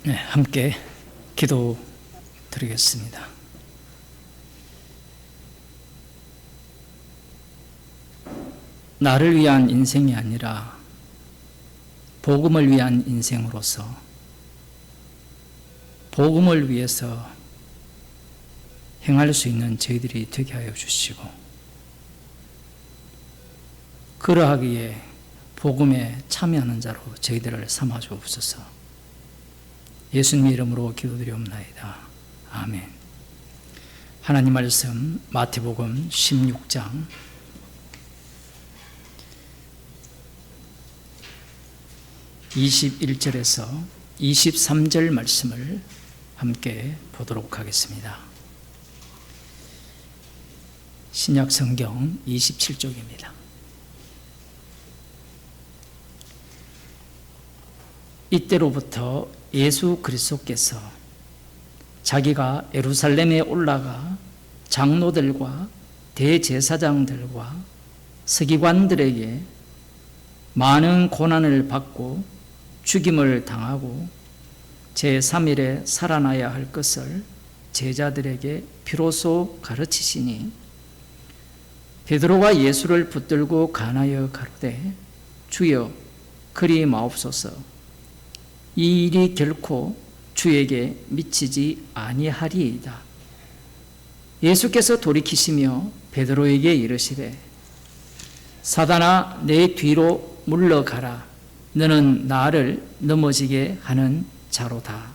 네, 함께 기도 드리겠습니다. 나를 위한 인생이 아니라 복음을 위한 인생으로서 복음을 위해서 행할 수 있는 저희들이 되게 하여 주시고, 그러하기에 복음에 참여하는 자로 저희들을 삼아 주옵소서. 예수님 이름으로 기도드리옵나이다. 아멘. 하나님 말씀 마태복음 16장 21절에서 23절 말씀을 함께 보도록 하겠습니다. 신약 성경 27쪽입니다. 이때로부터 예수 그리스도께서 자기가 예루살렘에 올라가 장로들과 대제사장들과 서기관들에게 많은 고난을 받고 죽임을 당하고 제3일에 살아나야 할 것을 제자들에게 비로소 가르치시니, 베드로가 예수를 붙들고 간하여 가로되 주여 그리 마옵소서. 이 일이 결코 주에게 미치지 아니하리이다. 예수께서 돌이키시며 베드로에게 이르시되 사단아 내 뒤로 물러가라. 너는 나를 넘어지게 하는 자로다.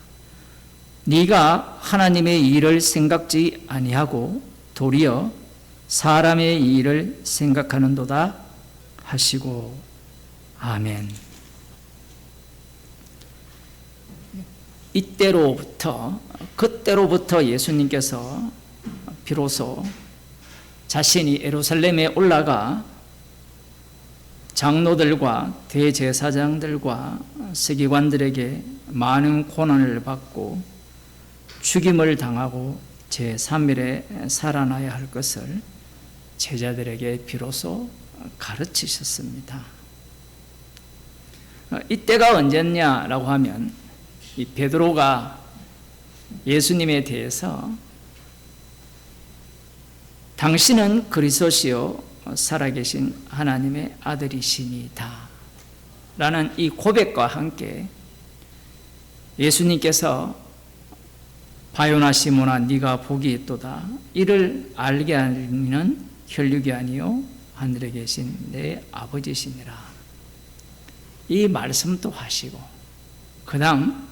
네가 하나님의 일을 생각지 아니하고 도리어 사람의 일을 생각하는도다 하시고. 아멘. 이때로부터, 그때로부터 예수님께서 비로소 자신이 예루살렘에 올라가 장로들과 대제사장들과 서기관들에게 많은 고난을 받고 죽임을 당하고 제3일에 살아나야 할 것을 제자들에게 비로소 가르치셨습니다. 이때가 언제냐라고 하면, 이 베드로가 예수님에 대해서 당신은 그리스도시요 살아계신 하나님의 아들이시니다 라는 이 고백과 함께 예수님께서 바요나 시몬아 네가 복이 있도다. 이를 알게 하는 혈육이 아니요 하늘에 계신 내 아버지시니라. 이 말씀도 하시고, 그 다음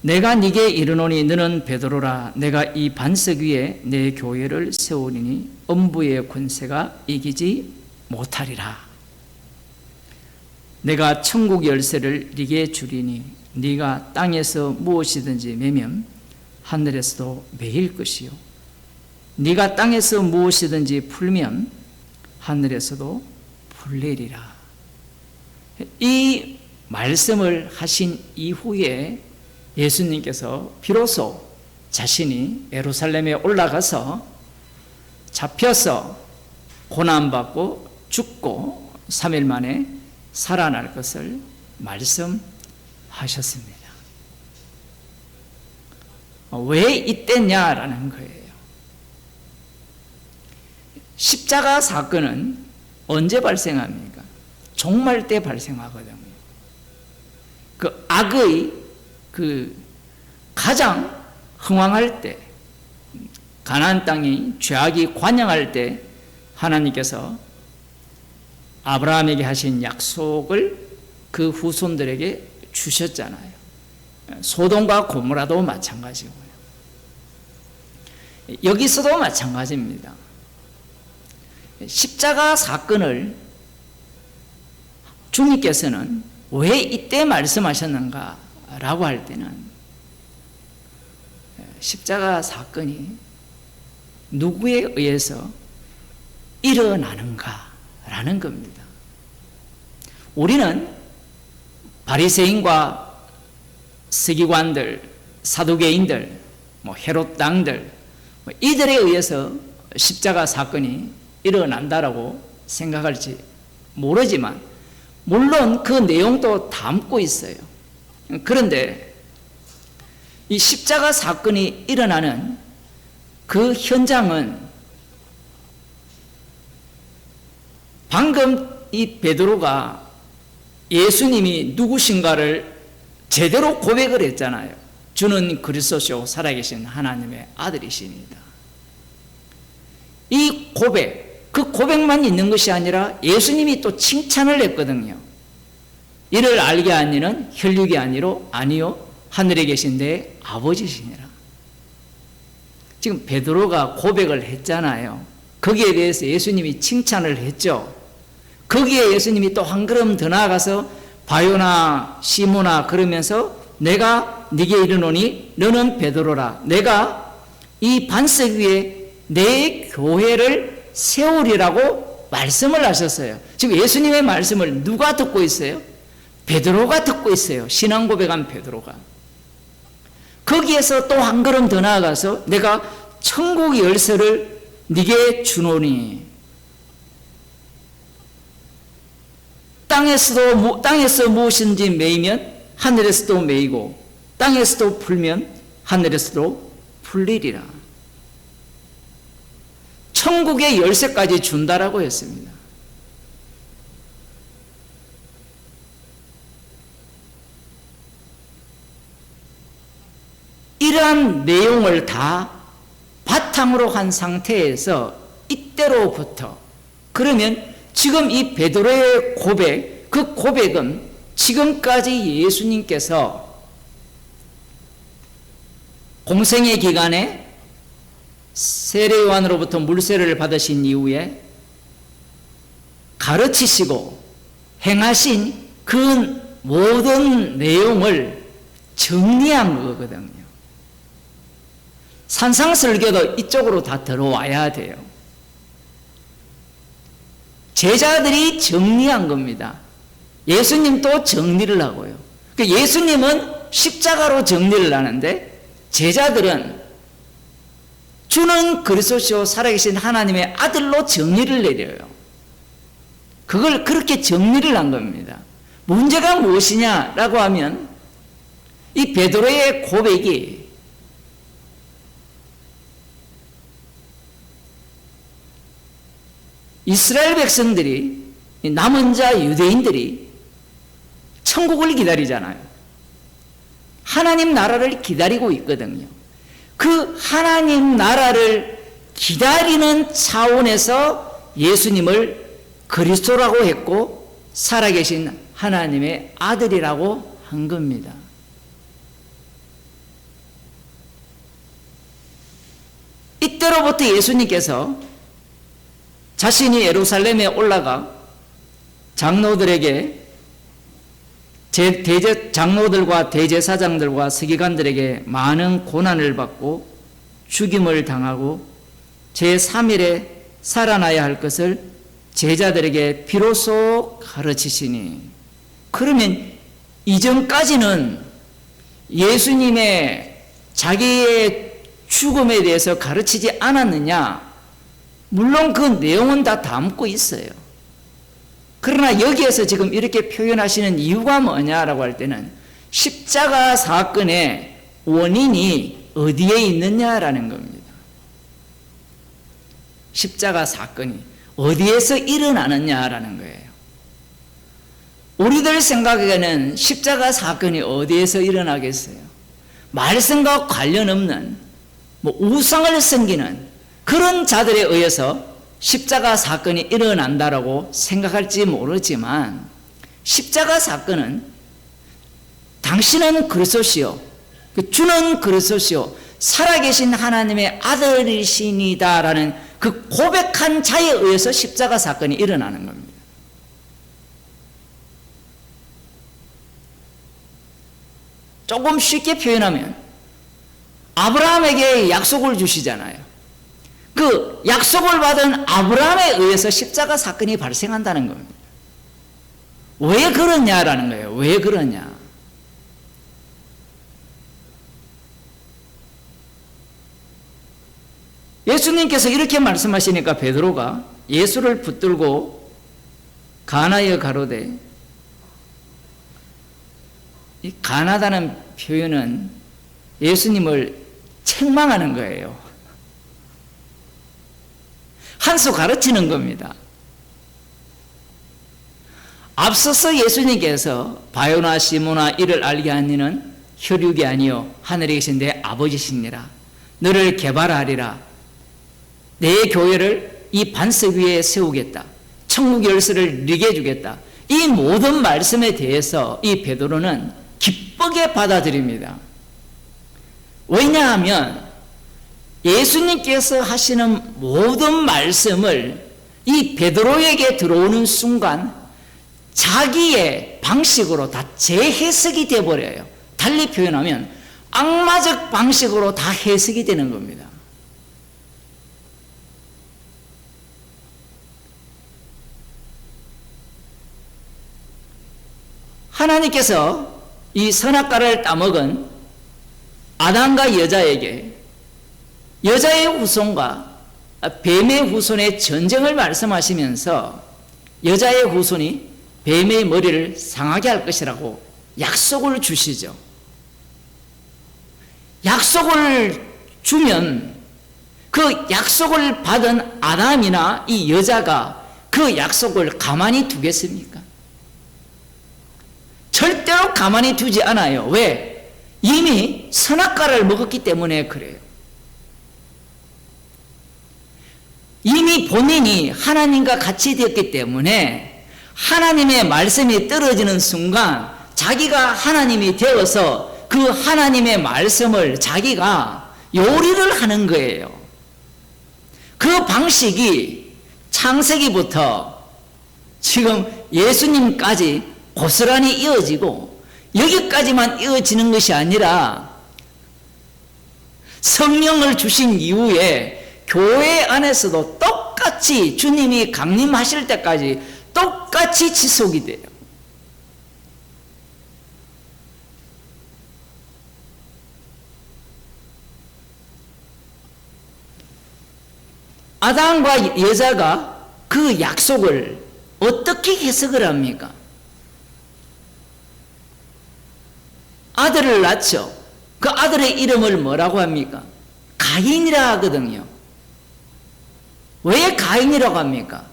내가 네게 이르노니 너는 베드로라. 내가 이 반석 위에 내 교회를 세우리니 음부의 권세가 이기지 못하리라. 내가 천국 열쇠를 네게 주리니 네가 땅에서 무엇이든지 매면 하늘에서도 매일 것이요 네가 땅에서 무엇이든지 풀면 하늘에서도 풀리리라. 이 말씀을 하신 이후에 예수님께서 비로소 자신이 예루살렘에 올라가서 잡혀서 고난받고 죽고 3일 만에 살아날 것을 말씀하셨습니다. 왜 이때냐라는 거예요. 십자가 사건은 언제 발생합니까? 종말 때 발생하거든요. 그 악의 가장 흥왕할 때, 가나안 땅이 죄악이 관영할 때 하나님께서 아브라함에게 하신 약속을 그 후손들에게 주셨잖아요. 소돔과 고모라도 마찬가지고요. 여기서도 마찬가지입니다. 십자가 사건을 주님께서는 왜 이때 말씀하셨는가 라고 할 때는, 십자가 사건이 누구에 의해서 일어나는가 라는 겁니다. 우리는 바리새인과 서기관들, 사두개인들, 헤롯 당들, 이들에 의해서 십자가 사건이 일어난다라고 생각할지 모르지만, 물론 그 내용도 담고 있어요. 그런데 이 십자가 사건이 일어나는 그 현장은 방금 이 베드로가 예수님이 누구신가를 제대로 고백을 했잖아요. 주는 그리스도시요 살아계신 하나님의 아들이십니다. 이 고백, 그 고백만 있는 것이 아니라 예수님이 또 칭찬을 했거든요. 이를 알게 한 이는 혈육이 아니요 하늘에 계신 내 아버지시니라. 지금 베드로가 고백을 했잖아요. 거기에 대해서 예수님이 칭찬을 했죠. 거기에 예수님이 또 한 걸음 더 나아가서 바요나 시모나 그러면서 내가 네게 이르노니 너는 베드로라. 내가 이 반석 위에 내 교회를 세우리라고 말씀을 하셨어요. 지금 예수님의 말씀을 누가 듣고 있어요? 베드로가 듣고 있어요. 신앙 고백한 베드로가. 거기에서 또 한 걸음 더 나아가서 내가 천국 열쇠를 네게 주노니 땅에서 무엇인지 매이면 하늘에서도 매이고 땅에서도 풀면 하늘에서도 풀리리라. 천국의 열쇠까지 준다라고 했습니다. 이러한 내용을 다 바탕으로 한 상태에서 이때로부터 그러면 지금 이 베드로의 고백, 그 고백은 지금까지 예수님께서 공생의 기간에 세례요한으로부터 물세례를 받으신 이후에 가르치시고 행하신 그 모든 내용을 정리한 거거든요. 산상설교도 이쪽으로 다 들어와야 돼요. 제자들이 정리한 겁니다. 예수님도 정리를 하고요. 예수님은 십자가로 정리를 하는데 제자들은 주는 그리스도시요 살아계신 하나님의 아들로 정리를 내려요. 그걸 그렇게 정리를 한 겁니다. 문제가 무엇이냐라고 하면 이 베드로의 고백이 이스라엘 백성들이 남은 자 유대인들이 천국을 기다리잖아요. 하나님 나라를 기다리고 있거든요. 그 하나님 나라를 기다리는 차원에서 예수님을 그리스도라고 했고 살아계신 하나님의 아들이라고 한 겁니다. 이때로부터 예수님께서 자신이 예루살렘에 올라가 장로들에게 장로들과 대제사장들과 서기관들에게 많은 고난을 받고 죽임을 당하고 제3일에 살아나야 할 것을 제자들에게 비로소 가르치시니 그러면 이전까지는 예수님의 자기의 죽음에 대해서 가르치지 않았느냐? 물론 그 내용은 다 담고 있어요. 그러나 여기에서 지금 이렇게 표현하시는 이유가 뭐냐라고 할 때는 십자가 사건의 원인이 어디에 있느냐라는 겁니다. 십자가 사건이 어디에서 일어나느냐라는 거예요. 우리들 생각에는 십자가 사건이 어디에서 일어나겠어요? 말씀과 관련 없는 우상을 섬기는 그런 자들에 의해서 십자가 사건이 일어난다라고 생각할지 모르지만 십자가 사건은 당신은 그리스도시요 주는 그리스도시요 살아계신 하나님의 아들이시니다라는 그 고백한 자에 의해서 십자가 사건이 일어나는 겁니다. 조금 쉽게 표현하면 아브라함에게 약속을 주시잖아요. 그 약속을 받은 아브라함에 의해서 십자가 사건이 발생한다는 겁니다. 왜 그러냐라는 거예요. 왜 그러냐? 예수님께서 이렇게 말씀하시니까 베드로가 예수를 붙들고 가나여 가로되, 이 가나다는 표현은 예수님을 책망하는 거예요. 한 수 가르치는 겁니다. 앞서서 예수님께서 바요나 시모나 이를 알게 하는 이는 혈육이 아니요 하늘에 계신 내 아버지시니라. 너를 개발하리라. 내 교회를 이 반석 위에 세우겠다. 천국 열쇠를 네게 주겠다. 이 모든 말씀에 대해서 이 베드로는 기쁘게 받아들입니다. 왜냐하면 예수님께서 하시는 모든 말씀을 이 베드로에게 들어오는 순간 자기의 방식으로 다 재해석이 되어버려요. 달리 표현하면 악마적 방식으로 다 해석이 되는 겁니다. 하나님께서 이 선악과를 따먹은 아담과 여자에게 여자의 후손과 뱀의 후손의 전쟁을 말씀하시면서 여자의 후손이 뱀의 머리를 상하게 할 것이라고 약속을 주시죠. 약속을 주면 그 약속을 받은 아담이나 이 여자가 그 약속을 가만히 두겠습니까? 절대로 가만히 두지 않아요. 왜? 이미 선악과를 먹었기 때문에 그래요. 이미 본인이 하나님과 같이 되었기 때문에 하나님의 말씀이 떨어지는 순간 자기가 하나님이 되어서 그 하나님의 말씀을 자기가 요리를 하는 거예요. 그 방식이 창세기부터 지금 예수님까지 고스란히 이어지고 여기까지만 이어지는 것이 아니라 성령을 주신 이후에 교회 안에서도 똑같이 주님이 강림하실 때까지 똑같이 지속이 돼요. 아담과 여자가 그 약속을 어떻게 해석을 합니까? 아들을 낳죠. 그 아들의 이름을 뭐라고 합니까? 가인이라 하거든요. 왜 가인이라고 합니까?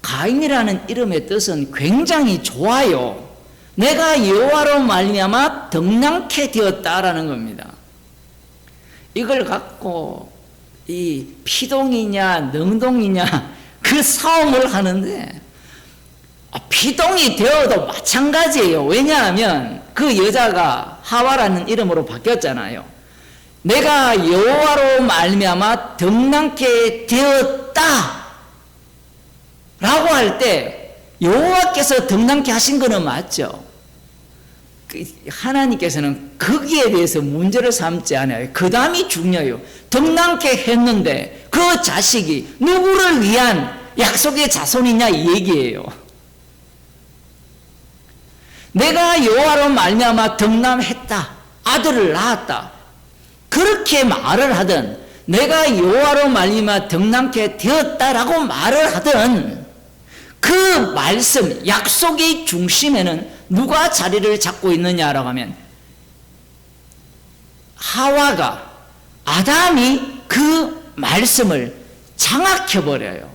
가인이라는 이름의 뜻은 굉장히 좋아요. 내가 여호와로 말미암아 덕랑케 되었다라는 겁니다. 이걸 갖고 이 피동이냐 능동이냐 그 싸움을 하는데 피동이 되어도 마찬가지예요. 왜냐하면 그 여자가 하와라는 이름으로 바뀌었잖아요. 내가 여호와로 말미암아 덕랑케 되었다 라고 할 때 여호와께서 덕랑케 하신 거는 맞죠. 하나님께서는 거기에 대해서 문제를 삼지 않아요. 그 다음이 중요해요. 덕랑케 했는데 그 자식이 누구를 위한 약속의 자손이냐 이 얘기예요. 내가 여호와로 말미암아 덕남했다. 아들을 낳았다. 그렇게 말을 하든 내가 여호와로 말미암아 덕랑케 되었다라고 말을 하든 그 말씀 약속의 중심에는 누가 자리를 잡고 있느냐라고 하면 하와가 아담이 그 말씀을 장악해버려요.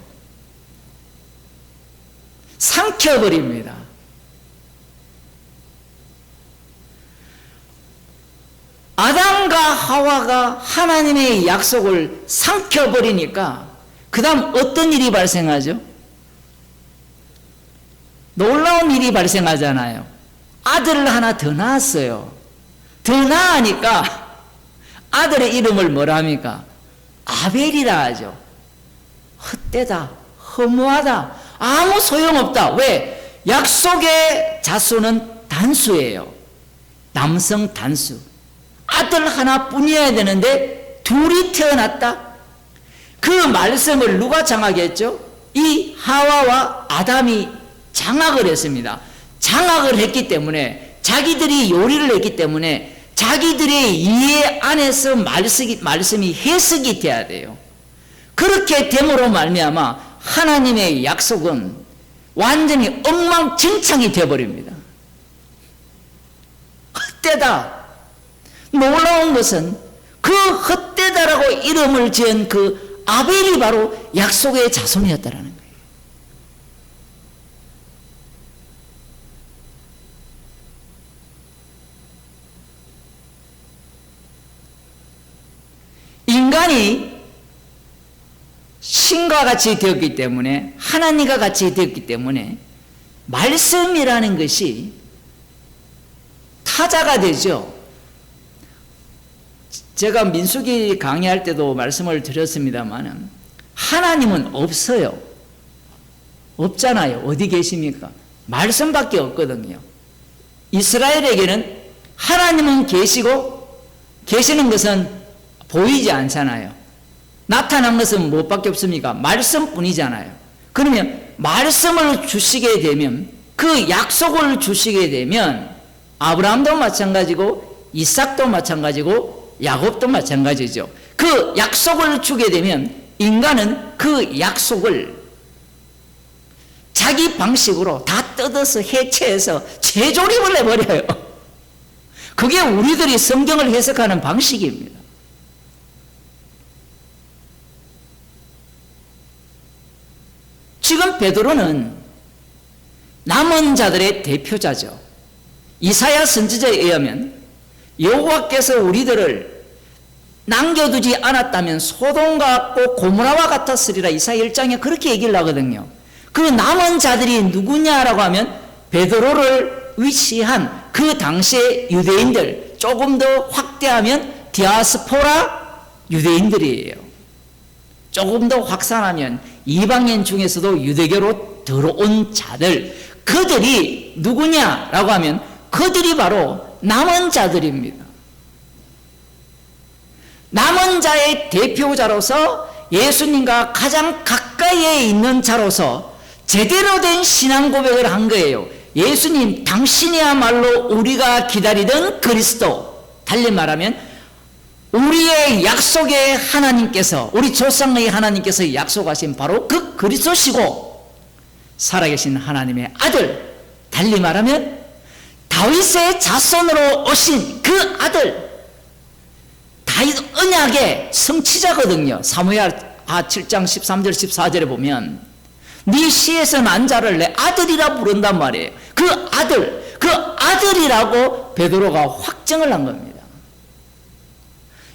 삼켜버립니다. 아담과 하와가 하나님의 약속을 삼켜버리니까 그 다음 어떤 일이 발생하죠? 놀라운 일이 발생하잖아요. 아들을 하나 더 낳았어요. 더 낳으니까 아들의 이름을 뭐라 합니까? 아벨이라 하죠. 헛되다, 허무하다, 아무 소용없다. 왜? 약속의 자손은 단수예요. 남성 단수. 아들 하나뿐이어야 되는데 둘이 태어났다. 그 말씀을 누가 장악했죠? 이 하와와 아담이 장악을 했습니다. 장악을 했기 때문에 자기들이 요리를 했기 때문에 자기들의 이해 안에서 말씀이 해석이 돼야 돼요. 그렇게 됨으로 말미암아 하나님의 약속은 완전히 엉망진창이 되어버립니다. 헛되다. 놀라운 것은 그 헛되다라고 이름을 지은 그 아벨이 바로 약속의 자손이었다라는 거예요. 인간이 신과 같이 되었기 때문에, 하나님과 같이 되었기 때문에 말씀이라는 것이 타자가 되죠. 제가 민수기 강의할 때도 말씀을 드렸습니다만 하나님은 없어요. 없잖아요. 어디 계십니까? 말씀밖에 없거든요. 이스라엘에게는 하나님은 계시고 계시는 것은 보이지 않잖아요. 나타난 것은 무엇밖에 없습니까? 말씀뿐이잖아요. 그러면 말씀을 주시게 되면, 그 약속을 주시게 되면 아브라함도 마찬가지고 이삭도 마찬가지고 야곱도 마찬가지죠. 그 약속을 주게 되면 인간은 그 약속을 자기 방식으로 다 뜯어서 해체해서 재조립을 해버려요. 그게 우리들이 성경을 해석하는 방식입니다. 지금 베드로는 남은 자들의 대표자죠. 이사야 선지자에 의하면 여호와께서 우리들을 남겨두지 않았다면 소돔과 고모라와 같았으리라, 이사야 1장에 그렇게 얘기를 하거든요. 그 남은 자들이 누구냐라고 하면 베드로를 위시한 그 당시의 유대인들, 조금 더 확대하면 디아스포라 유대인들이에요. 조금 더 확산하면 이방인 중에서도 유대교로 들어온 자들, 그들이 누구냐라고 하면 그들이 바로 남은 자들입니다. 남은 자의 대표자로서 예수님과 가장 가까이에 있는 자로서 제대로 된 신앙 고백을 한 거예요. 예수님, 당신이야말로 우리가 기다리던 그리스도, 달리 말하면 우리의 약속의 하나님께서, 우리 조상의 하나님께서 약속하신 바로 그 그리스도시고 살아계신 하나님의 아들, 달리 말하면 다윗의 자손으로 오신 그 아들, 다윗 언약의 성취자거든요. 사무엘 7장 13절 14절에 보면 네 시에서 난 자를 내 아들이라 부른단 말이에요. 그 아들, 그 아들이라고 베드로가 확정을 한 겁니다.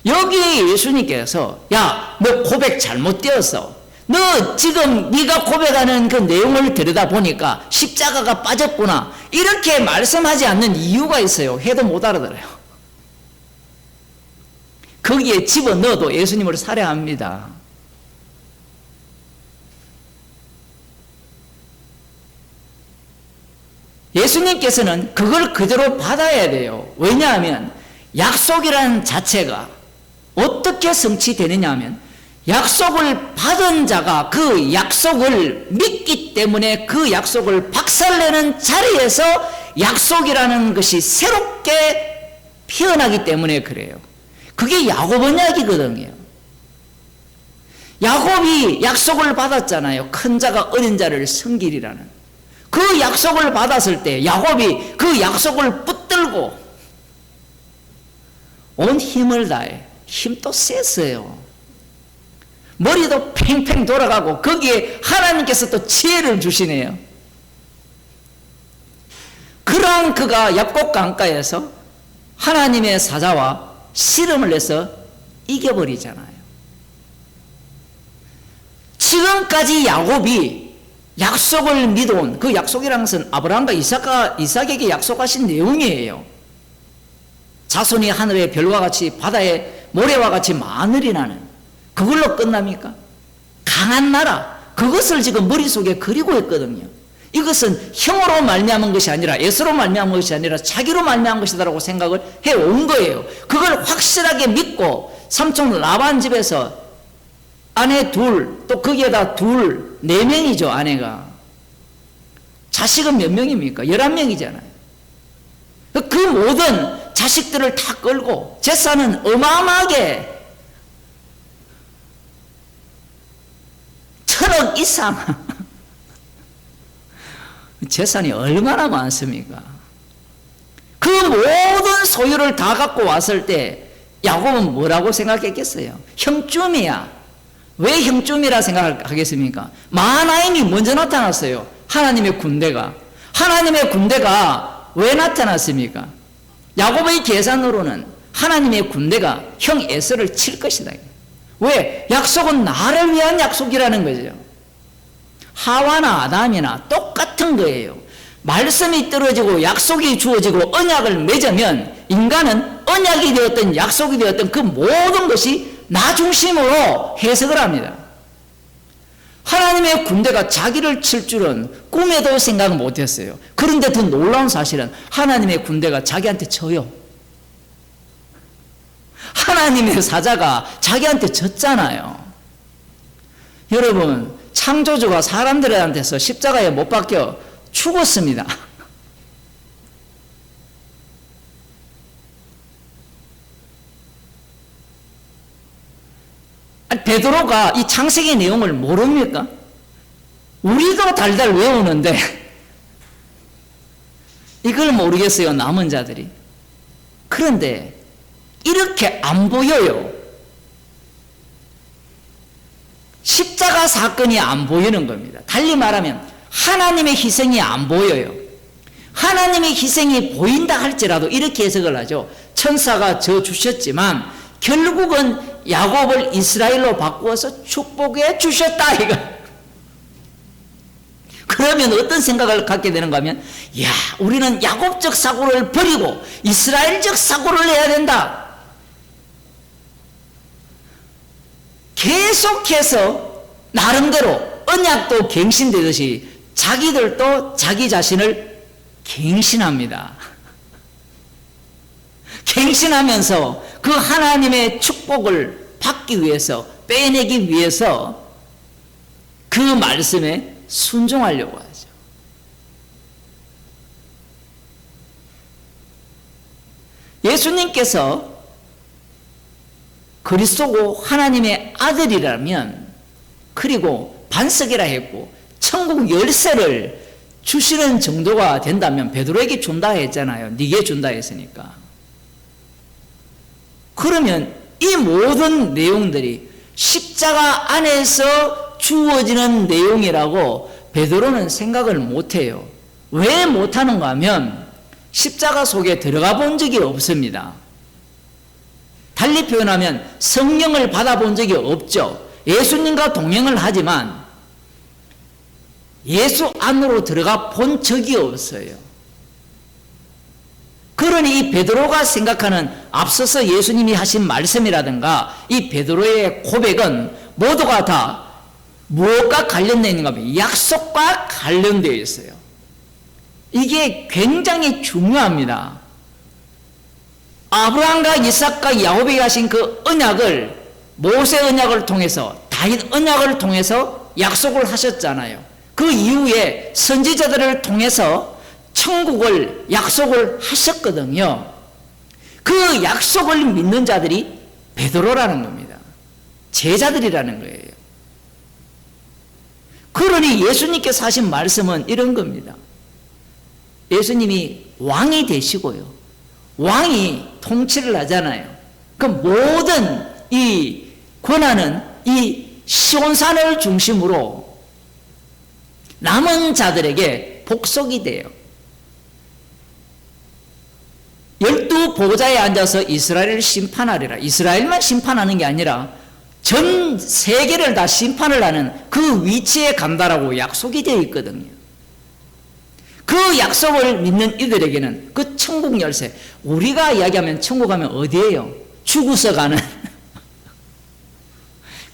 여기에 예수님께서 야, 너 고백 잘못되었어. 너 지금 네가 고백하는 그 내용을 들여다보니까 십자가가 빠졌구나, 이렇게 말씀하지 않는 이유가 있어요. 해도 못 알아들어요. 거기에 집어넣어도 예수님을 살해합니다. 예수님께서는 그걸 그대로 받아야 돼요. 왜냐하면 약속이라는 자체가 어떻게 성취되느냐 하면 약속을 받은 자가 그 약속을 믿기 때문에 그 약속을 박살내는 자리에서 약속이라는 것이 새롭게 피어나기 때문에 그래요. 그게 야곱 언약이거든요. 야곱이 약속을 받았잖아요. 큰 자가 어린 자를 섬기리라는. 그 약속을 받았을 때 야곱이 그 약속을 붙들고 온 힘을 다해, 힘도 셌어요. 머리도 팽팽 돌아가고 거기에 하나님께서 또 지혜를 주시네요. 그러한 그가 얍곡 강가에서 하나님의 사자와 씨름을 해서 이겨버리잖아요. 지금까지 야곱이 약속을 믿어온, 그 약속이라는 것은 아브라함과 이삭에게 약속하신 내용이에요. 자손이 하늘의 별과 같이 바다의 모래와 같이 많으리라는, 그걸로 끝납니까? 강한 나라, 그것을 지금 머릿속에 그리고 있거든요. 이것은 형으로 말미암은 것이 아니라, 에서로 말미암은 것이 아니라 자기로 말미암은 것이다라고 생각을 해온 거예요. 그걸 확실하게 믿고 삼촌 라반 집에서 아내 둘, 또 거기에다 둘, 4명이죠, 아내가. 자식은 몇 명입니까? 11명이잖아요. 그 모든 자식들을 다 끌고 재산은 어마어마하게 1000억 이상 재산이 얼마나 많습니까? 그 모든 소유를 다 갖고 왔을 때 야곱은 뭐라고 생각했겠어요? 형쯤이야. 왜 형쯤이라 생각하겠습니까? 마하나임이 먼저 나타났어요. 하나님의 군대가. 하나님의 군대가 왜 나타났습니까? 야곱의 계산으로는 하나님의 군대가 형 에서를 칠 것이다. 왜? 약속은 나를 위한 약속이라는 거죠. 하와나 아담이나 똑같은 거예요. 말씀이 떨어지고 약속이 주어지고 언약을 맺으면 인간은 언약이 되었든 약속이 되었든 그 모든 것이 나 중심으로 해석을 합니다. 하나님의 군대가 자기를 칠 줄은 꿈에도 생각 못했어요. 그런데 더 놀라운 사실은 하나님의 군대가 자기한테 져요. 하나님의 사자가 자기한테 졌잖아요. 여러분, 창조주가 사람들한테서 십자가에 못 박혀 죽었습니다. 베드로가 이 창세기 내용을 모릅니까? 우리도 달달 외우는데 이걸 모르겠어요, 남은 자들이. 그런데 이렇게 안 보여요. 십자가 사건이 안 보이는 겁니다. 달리 말하면 하나님의 희생이 안 보여요. 하나님의 희생이 보인다 할지라도 이렇게 해석을 하죠. 천사가 져 주셨지만 결국은 야곱을 이스라엘로 바꾸어서 축복해 주셨다 이거. 그러면 어떤 생각을 갖게 되는가 하면, 야, 우리는 야곱적 사고를 버리고 이스라엘적 사고를 해야 된다. 계속해서 나름대로 언약도 갱신되듯이 자기들도 자기 자신을 갱신합니다. 갱신하면서 그 하나님의 축복을 받기 위해서, 빼내기 위해서 그 말씀에 순종하려고 하죠. 예수님께서 그리스도고 하나님의 아들이라면, 그리고 반석이라 했고 천국 열쇠를 주시는 정도가 된다면 베드로에게 준다 했잖아요. 네게 준다 했으니까. 그러면 이 모든 내용들이 십자가 안에서 주어지는 내용이라고 베드로는 생각을 못해요. 왜 못하는가 하면 십자가 속에 들어가 본 적이 없습니다. 달리 표현하면 성령을 받아본 적이 없죠. 예수님과 동행을 하지만 예수 안으로 들어가 본 적이 없어요. 그러니 이 베드로가 생각하는 앞서서 예수님이 하신 말씀이라든가 이 베드로의 고백은 모두가 다 무엇과 관련되어 있는가 하면 약속과 관련되어 있어요. 이게 굉장히 중요합니다. 아브라함과 이삭과 야곱에게 하신 그 언약을 모세 언약을 통해서, 다윗 언약을 통해서 약속을 하셨잖아요. 그 이후에 선지자들을 통해서 천국을 약속을 하셨거든요. 그 약속을 믿는 자들이 베드로라는 겁니다. 제자들이라는 거예요. 그러니 예수님께서 하신 말씀은 이런 겁니다. 예수님이 왕이 되시고요, 왕이 통치를 하잖아요. 그 모든 이 권한은 이 시온산을 중심으로 남은 자들에게 복속이 돼요. 12 보좌에 앉아서 이스라엘을 심판하리라. 이스라엘만 심판하는 게 아니라 전 세계를 다 심판을 하는 그 위치에 간다라고 약속이 되어 있거든요. 그 약속을 믿는 이들에게는 그 천국 열쇠, 우리가 이야기하면 천국 가면 어디예요? 죽어서 가는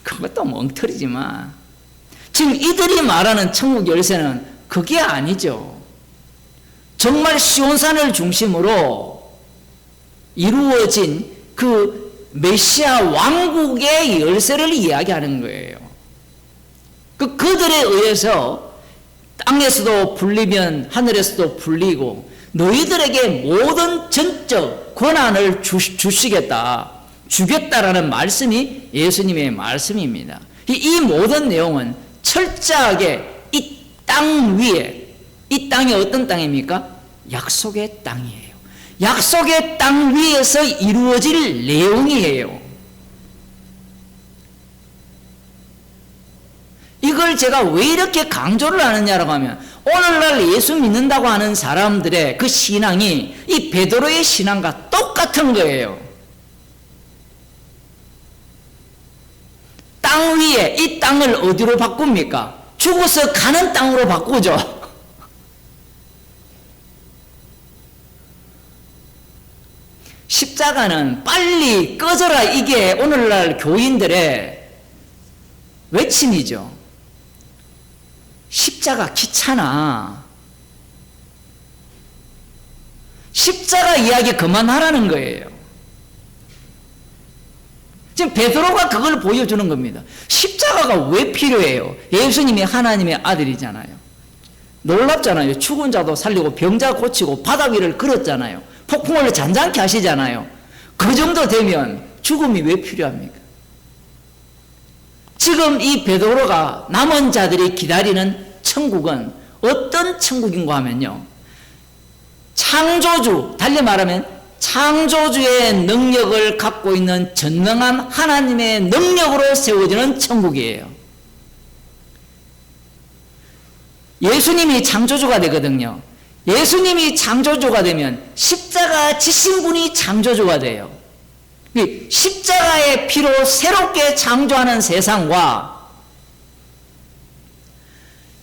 그것도 멍터리지만 지금 이들이 말하는 천국 열쇠는 그게 아니죠. 정말 시온산을 중심으로 이루어진 그 메시아 왕국의 열쇠를 이야기하는 거예요. 그들에 의해서 땅에서도 불리면 하늘에서도 불리고 너희들에게 모든 전적 권한을 주시겠다, 주겠다라는 말씀이 예수님의 말씀입니다. 이 모든 내용은 철저하게 이 땅 위에, 이 땅이 어떤 땅입니까? 약속의 땅이에요. 약속의 땅 위에서 이루어질 내용이에요. 이걸 제가 왜 이렇게 강조를 하느냐라고 하면 오늘날 예수 믿는다고 하는 사람들의 그 신앙이 이 베드로의 신앙과 똑같은 거예요. 땅 위에 이 땅을 어디로 바꿉니까? 죽어서 가는 땅으로 바꾸죠. 십자가는 빨리 꺼져라, 이게 오늘날 교인들의 외침이죠. 십자가 귀찮아. 십자가 이야기 그만하라는 거예요. 지금 베드로가 그걸 보여주는 겁니다. 십자가가 왜 필요해요? 예수님이 하나님의 아들이잖아요. 놀랍잖아요. 죽은 자도 살리고 병자 고치고 바다 위를 걸었잖아요. 폭풍을 잔잔케 하시잖아요. 그 정도 되면 죽음이 왜 필요합니까? 지금 이 베드로가 남은 자들이 기다리는 천국은 어떤 천국인가 하면요, 창조주, 달리 말하면 창조주의 능력을 갖고 있는 전능한 하나님의 능력으로 세워지는 천국이에요. 예수님이 창조주가 되거든요. 예수님이 창조주가 되면 십자가 지신 분이 창조주가 돼요. 십자가의 피로 새롭게 창조하는 세상과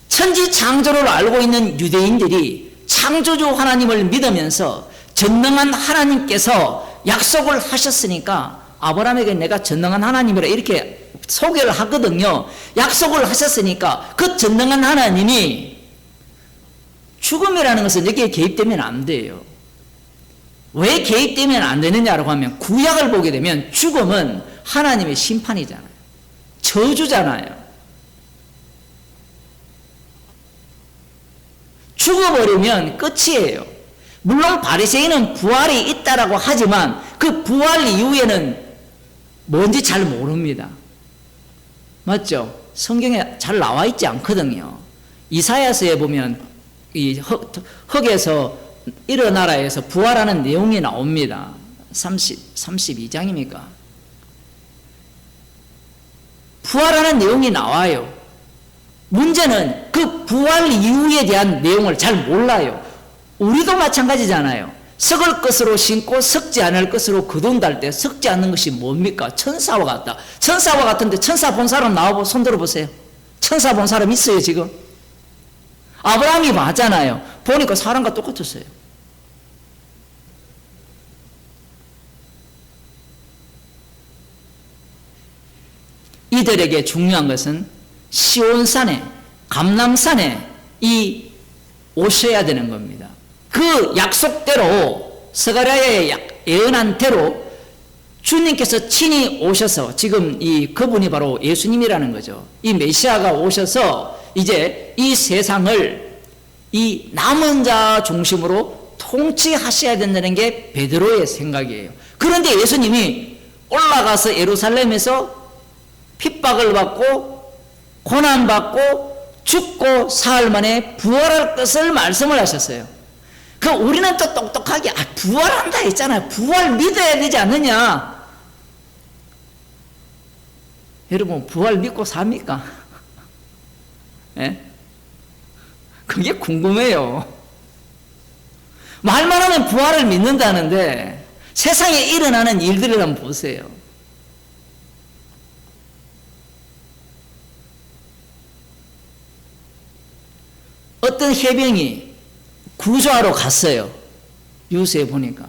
천지 창조를 알고 있는 유대인들이 창조주 하나님을 믿으면서 전능한 하나님께서 약속을 하셨으니까 아브라함에게 내가 전능한 하나님이라 이렇게 소개를 하거든요. 약속을 하셨으니까 그 전능한 하나님이 죽음이라는 것은 여기에 개입되면 안 돼요. 왜 개입되면 안 되느냐라고 하면 구약을 보게 되면 죽음은 하나님의 심판이잖아요. 저주잖아요. 죽어버리면 끝이에요. 물론 바리새인은 부활이 있다라고 하지만 그 부활 이후에는 뭔지 잘 모릅니다. 맞죠? 성경에 잘 나와 있지 않거든요. 이사야서에 보면 이 흙에서 일어나라에서 부활하는 내용이 나옵니다. 32장입니까? 부활하는 내용이 나와요. 문제는 그 부활 이후에 대한 내용을 잘 몰라요. 우리도 마찬가지잖아요. 썩을 것으로 신고 썩지 않을 것으로 거둔달 때 썩지 않는 것이 뭡니까? 천사와 같다. 천사와 같은데 천사 본 사람 나와보 손 들어보세요. 천사 본 사람 있어요 지금? 아브라함이 봤잖아요. 보니까 사람과 똑같았어요. 이들에게 중요한 것은 시온산에, 감람산에 오셔야 되는 겁니다. 그 약속대로, 스가랴의 예언한 대로 주님께서 친히 오셔서, 지금 그분이 바로 예수님이라는 거죠. 이 메시아가 오셔서 이제 이 세상을 이 남은 자 중심으로 통치하셔야 된다는 게 베드로의 생각이에요. 그런데 예수님이 올라가서 예루살렘에서 핍박을 받고 고난받고 죽고 사흘 만에 부활할 것을 말씀을 하셨어요. 그럼 우리는 또 똑똑하게 부활한다 했잖아요. 부활 믿어야 되지 않느냐. 여러분 부활 믿고 삽니까? 예? 그게 궁금해요. 말만 하면 부활을 믿는다는데 세상에 일어나는 일들을 한번 보세요. 어떤 해병이 구조하러 갔어요. 뉴스에 보니까.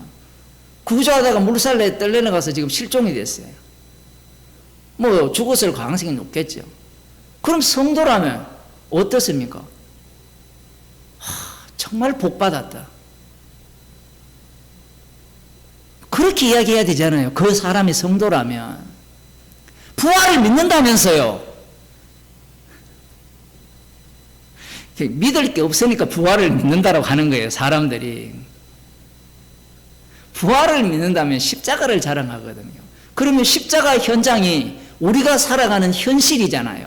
구조하다가 물살에 떨려나가서 지금 실종이 됐어요. 뭐 죽었을 가능성이 높겠죠. 그럼 성도라면 어떻습니까? 정말 복받았다. 그렇게 이야기해야 되잖아요. 그 사람이 성도라면. 부활을 믿는다면서요. 믿을 게 없으니까 부활을 믿는다라고 하는 거예요. 사람들이. 부활을 믿는다면 십자가를 자랑하거든요. 그러면 십자가 현장이 우리가 살아가는 현실이잖아요.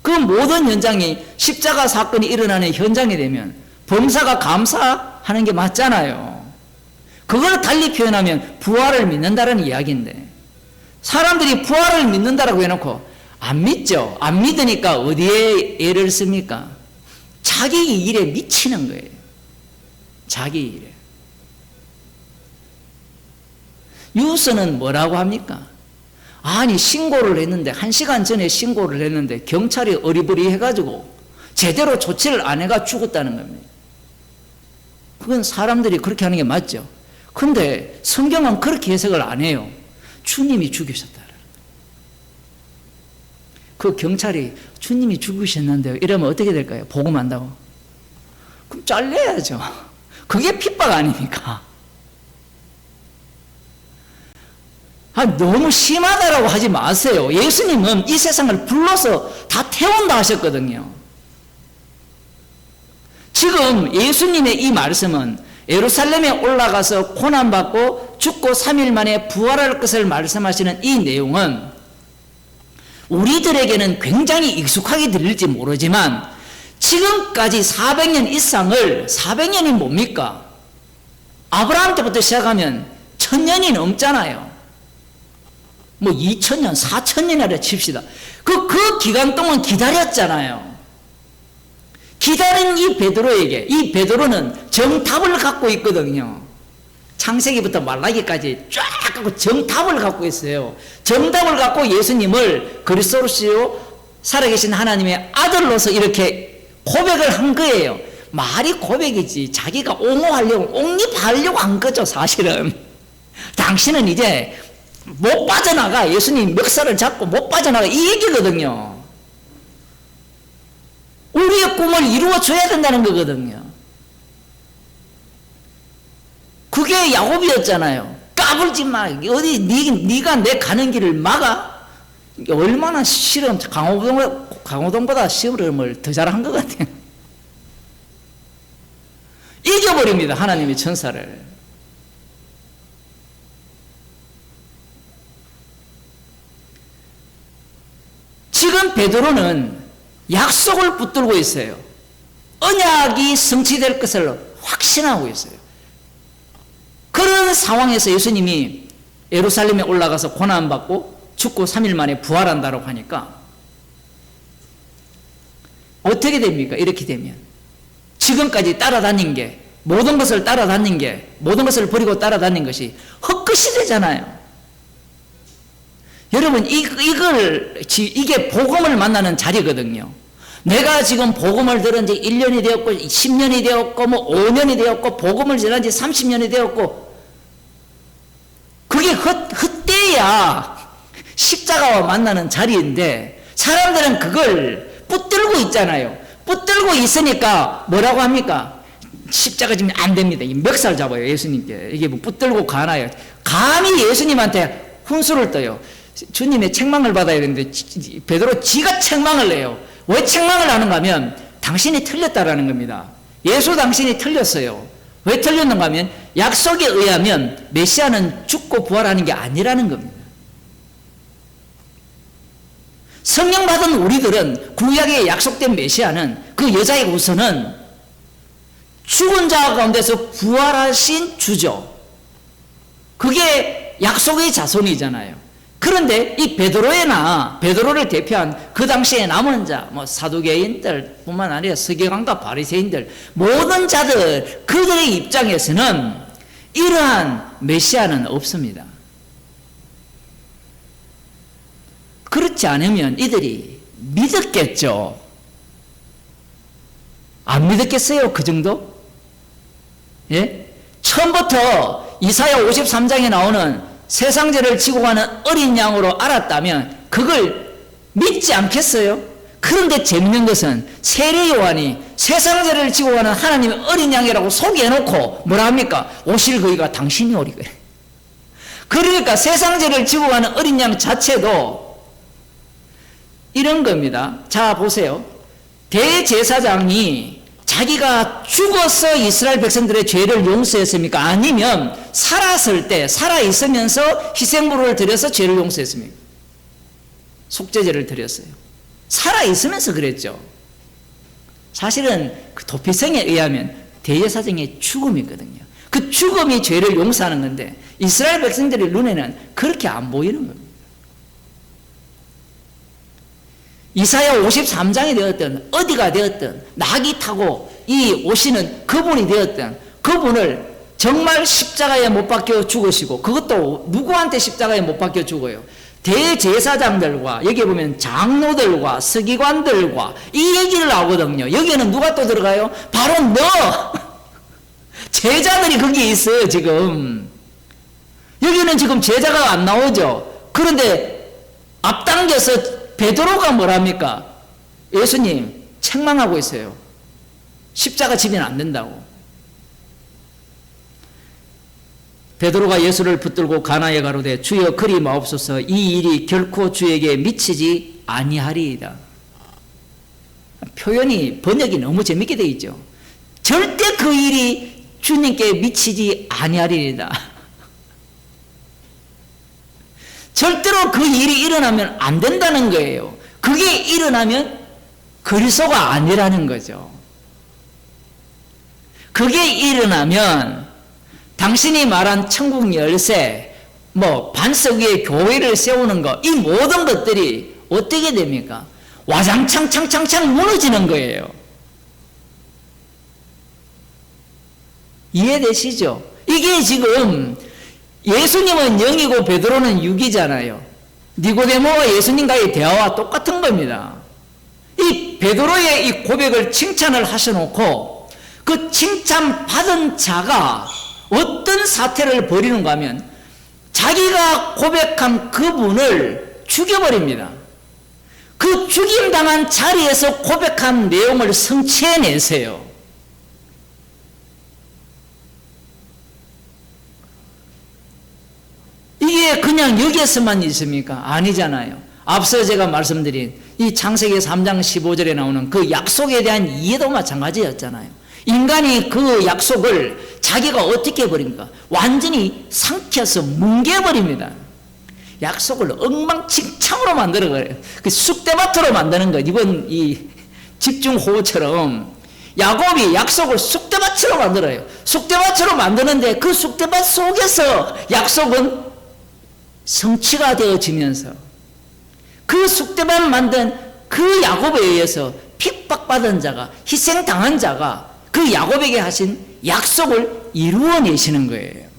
그 모든 현장이 십자가 사건이 일어나는 현장이 되면 범사가 감사하는 게 맞잖아요. 그걸 달리 표현하면 부활을 믿는다는 이야기인데, 사람들이 부활을 믿는다라고 해놓고 안 믿죠. 안 믿으니까 어디에 애를 씁니까? 자기 일에 미치는 거예요. 자기 일에. 유서는 뭐라고 합니까? 아니, 신고를 했는데, 1시간 전에 신고를 했는데 경찰이 어리버리 해가지고 제대로 조치를 안 해가 죽었다는 겁니다. 그건 사람들이 그렇게 하는 게 맞죠. 근데 성경은 그렇게 해석을 안 해요. 주님이 죽이셨다. 그 경찰이 주님이 죽으셨는데요, 이러면 어떻게 될까요? 복음한다고? 그럼 잘려야죠. 그게 핍박 아닙니까? 너무 심하다라고 하지 마세요. 예수님은 이 세상을 불러서 다 태운다 하셨거든요. 지금 예수님의 이 말씀은 예루살렘에 올라가서 고난받고 죽고 3일 만에 부활할 것을 말씀하시는 이 내용은 우리들에게는 굉장히 익숙하게 들릴지 모르지만 지금까지 400년 이상을, 400년이 뭡니까? 아브라함 때부터 시작하면 1000년이 넘잖아요. 뭐 2000년, 4000년이라 칩시다. 그 기간 동안 기다렸잖아요. 기다린 이 베드로에게, 이 베드로는 정답을 갖고 있거든요. 창세기부터 말라기까지 쫙 갖고 정답을 갖고 있어요. 정답을 갖고 예수님을 그리스도시요 살아계신 하나님의 아들로서 이렇게 고백을 한 거예요. 말이 고백이지 자기가 옹호하려고, 옹립하려고 한 거죠, 사실은. 당신은 이제 못 빠져나가. 예수님 멱살을 잡고 못 빠져나가, 이 얘기거든요. 우리의 꿈을 이루어줘야 된다는 거거든요. 그게 야곱이었잖아요. 까불지 마. 어디 네가 내 가는 길을 막아? 얼마나 시험, 강호동보다 시험을 더 잘한 것 같아요. 이겨버립니다, 하나님의 천사를. 지금 베드로는 약속을 붙들고 있어요. 언약이 성취될 것을 확신하고 있어요. 그런 상황에서 예수님이 예루살렘에 올라가서 고난받고 죽고 3일 만에 부활한다고 하니까 어떻게 됩니까? 이렇게 되면 지금까지 따라다닌 게, 모든 것을 따라다닌 게, 모든 것을 버리고 따라다닌 것이 헛것이 되잖아요. 여러분, 이게 복음을 만나는 자리거든요. 내가 지금 복음을 들은 지 1년이 되었고 10년이 되었고 뭐 5년이 되었고 복음을 전한 지 30년이 되었고, 그게 헛되야 십자가와 만나는 자리인데 사람들은 그걸 붙들고 있잖아요. 붙들고 있으니까 뭐라고 합니까? 십자가 지면 안 됩니다. 이 멱살 잡아요, 예수님께. 이게 뭐 붙들고 가나요? 감히 예수님한테 훈수를 떠요. 주님의 책망을 받아야 되는데 베드로 지가 책망을 내요. 왜 책망을 하는가 하면 당신이 틀렸다라는 겁니다. 예수 당신이 틀렸어요. 왜 틀렸는가 하면 약속에 의하면 메시아는 죽고 부활하는 게 아니라는 겁니다. 성령 받은 우리들은 구약에 약속된 메시아는 그 여자의 후손은 죽은 자 가운데서 부활하신 주죠. 그게 약속의 자손이잖아요. 그런데 이 베드로를 대표한 그 당시에 남은 자, 뭐 사두개인들 뿐만 아니라 서기관과 바리새인들, 모든 자들, 그들의 입장에서는 이러한 메시아는 없습니다. 그렇지 않으면 이들이 믿었겠죠. 안 믿었겠어요? 그 정도? 예? 처음부터 이사야 53장에 나오는 세상죄를 지고 가는 어린 양으로 알았다면 그걸 믿지 않겠어요? 그런데 재밌는 것은 세례 요한이 세상죄를 지고 가는 하나님의 어린 양이라고 소개해놓고 뭐라 합니까? 오실 그이가 당신이 오리 그래. 그러니까 세상죄를 지고 가는 어린 양 자체도 이런 겁니다. 자, 보세요. 대제사장이 자기가 죽어서 이스라엘 백성들의 죄를 용서했습니까? 아니면 살았을 때, 살아있으면서 희생물을 드려서 죄를 용서했습니까? 속죄제를 드렸어요. 살아있으면서 그랬죠. 사실은 그 도피성에 의하면 대제사장의 죽음이거든요. 그 죽음이 죄를 용서하는 건데 이스라엘 백성들의 눈에는 그렇게 안 보이는 겁니다. 이사야 53장이 되었든 어디가 되었든 낙이 타고 이 오시는 그분이 되었든 그분을 정말 십자가에 못 박혀 죽으시고 그것도 누구한테 십자가에 못 박혀 죽어요? 대제사장들과 여기 보면 장로들과 서기관들과 이 얘기를 나오거든요. 여기에는 누가 또 들어가요? 바로 너! 제자들이 거기 있어요 지금. 여기는 지금 제자가 안 나오죠. 그런데 앞당겨서 베드로가 뭐랍니까? 예수님 책망하고 있어요. 십자가 지면 안 된다고. 베드로가 예수를 붙들고 가나에 가로되 주여 그리 마옵소서 이 일이 결코 주에게 미치지 아니하리이다. 표현이 번역이 너무 재밌게 되어 있죠. 절대 그 일이 주님께 미치지 아니하리이다. 절대로 그 일이 일어나면 안 된다는 거예요. 그게 일어나면 그리스도가 아니라는 거죠. 그게 일어나면 당신이 말한 천국 열쇠, 반석 위에 교회를 세우는 것, 이 모든 것들이 어떻게 됩니까? 와장창창창창 무너지는 거예요. 이해되시죠? 이게 지금 예수님은 영이고 베드로는 육이잖아요. 니고데모가 예수님과의 대화와 똑같은 겁니다. 이 베드로의 이 고백을 칭찬을 하셔놓고 그 칭찬받은 자가 어떤 사태를 벌이는가 하면 자기가 고백한 그분을 죽여버립니다. 그 죽임당한 자리에서 고백한 내용을 성취해내세요. 이게 그냥 여기에서만 있습니까? 아니잖아요. 앞서 제가 말씀드린 이 창세기 3장 15절에 나오는 그 약속에 대한 이해도 마찬가지였잖아요. 인간이 그 약속을 자기가 어떻게 해버립니까? 완전히 삼켜서 뭉개버립니다. 약속을 엉망진창으로 만들어버려요. 그 쑥대밭으로 만드는 것. 이번 이 집중호우처럼 야곱이 약속을 쑥대밭으로 만들어요. 쑥대밭으로 만드는데 그 쑥대밭 속에서 약속은 성취가 되어지면서 그 쑥대밭 만든 그 야곱에 의해서 핍박받은 자가, 희생당한 자가 그 야곱에게 하신 약속을 이루어내시는 거예요.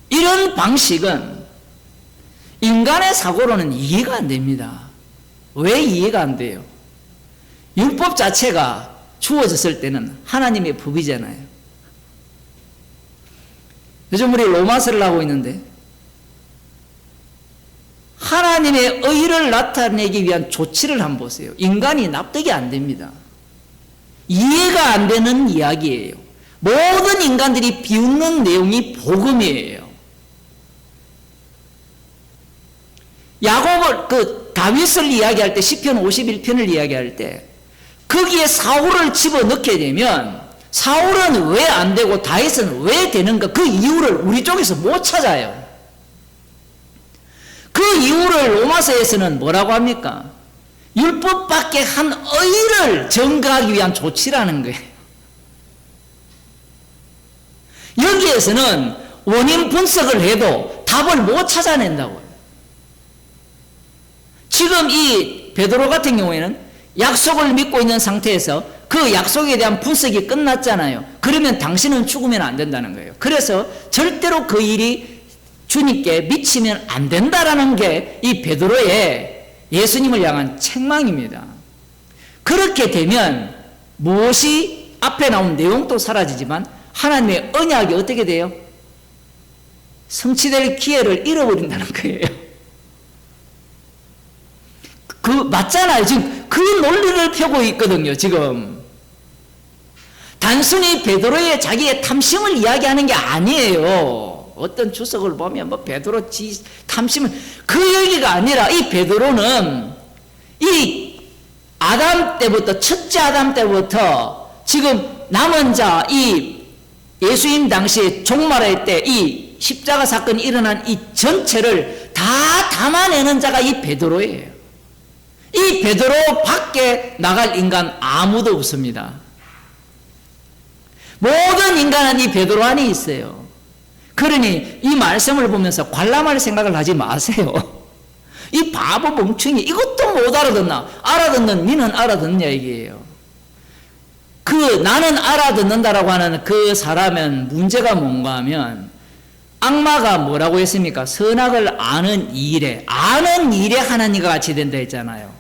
이런 방식은 인간의 사고로는 이해가 안 됩니다. 왜 이해가 안 돼요? 율법 자체가 주어졌을 때는 하나님의 법이잖아요. 요즘 우리 로마서를 하고 있는데 하나님의 의를 나타내기 위한 조치를 한번 보세요. 인간이 납득이 안 됩니다. 이해가 안 되는 이야기예요. 모든 인간들이 비웃는 내용이 복음이에요. 야곱을 다윗을 이야기할 때 시편 51편을 이야기할 때 거기에 사울을 집어넣게 되면 사울은 왜 안 되고 다윗은 왜 되는가 그 이유를 우리 쪽에서 못 찾아요. 그 이유를 로마서에서는 뭐라고 합니까? 율법밖에 한 의를 증거하기 위한 조치라는 거예요. 여기에서는 원인 분석을 해도 답을 못 찾아낸다고요. 지금 이 베드로 같은 경우에는 약속을 믿고 있는 상태에서 그 약속에 대한 분석이 끝났잖아요. 그러면 당신은 죽으면 안 된다는 거예요. 그래서 절대로 그 일이 주님께 미치면 안 된다라는 게 이 베드로의 예수님을 향한 책망입니다. 그렇게 되면 무엇이 앞에 나온 내용도 사라지지만 하나님의 언약이 어떻게 돼요? 성취될 기회를 잃어버린다는 거예요. 맞잖아요. 지금 그 논리를 펴고 있거든요. 지금 단순히 베드로의 자기의 탐심을 이야기하는 게 아니에요. 어떤 주석을 보면 베드로 탐심은 그 얘기가 아니라 이 베드로는 이 아담 때부터 첫째 아담 때부터 지금 남은 자 이 예수님 당시에 종말할 때 이 십자가 사건이 일어난 이 전체를 다 담아내는 자가 이 베드로예요. 이 베드로 밖에 나갈 인간 아무도 없습니다. 모든 인간은 이 베드로 안에 있어요. 그러니 이 말씀을 보면서 관람할 생각을 하지 마세요. 이 바보 멍충이 이것도 못 알아듣나? 알아듣는 니는 알아듣냐 이게요. 그 나는 알아듣는다라고 하는 그 사람은 문제가 뭔가 하면 악마가 뭐라고 했습니까? 선악을 아는 일에 하나님과 같이 된다 했잖아요.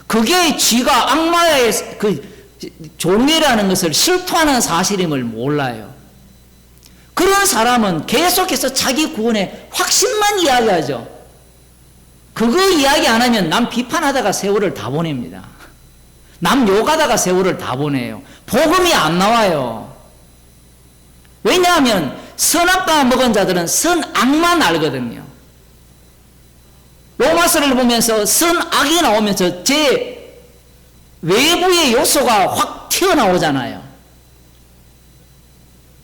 그게 쥐가 악마의 그 종이라는 것을 실토하는 사실임을 몰라요. 그런 사람은 계속해서 자기 구원의 확신만 이야기하죠. 그거 이야기 안 하면 남 비판하다가 세월을 다 보냅니다. 남 욕하다가 세월을 다 보내요. 복음이 안 나와요. 왜냐하면 선악과 먹은 자들은 선악만 알거든요. 로마서를 보면서 선악이 나오면서 제 외부의 요소가 확 튀어나오잖아요.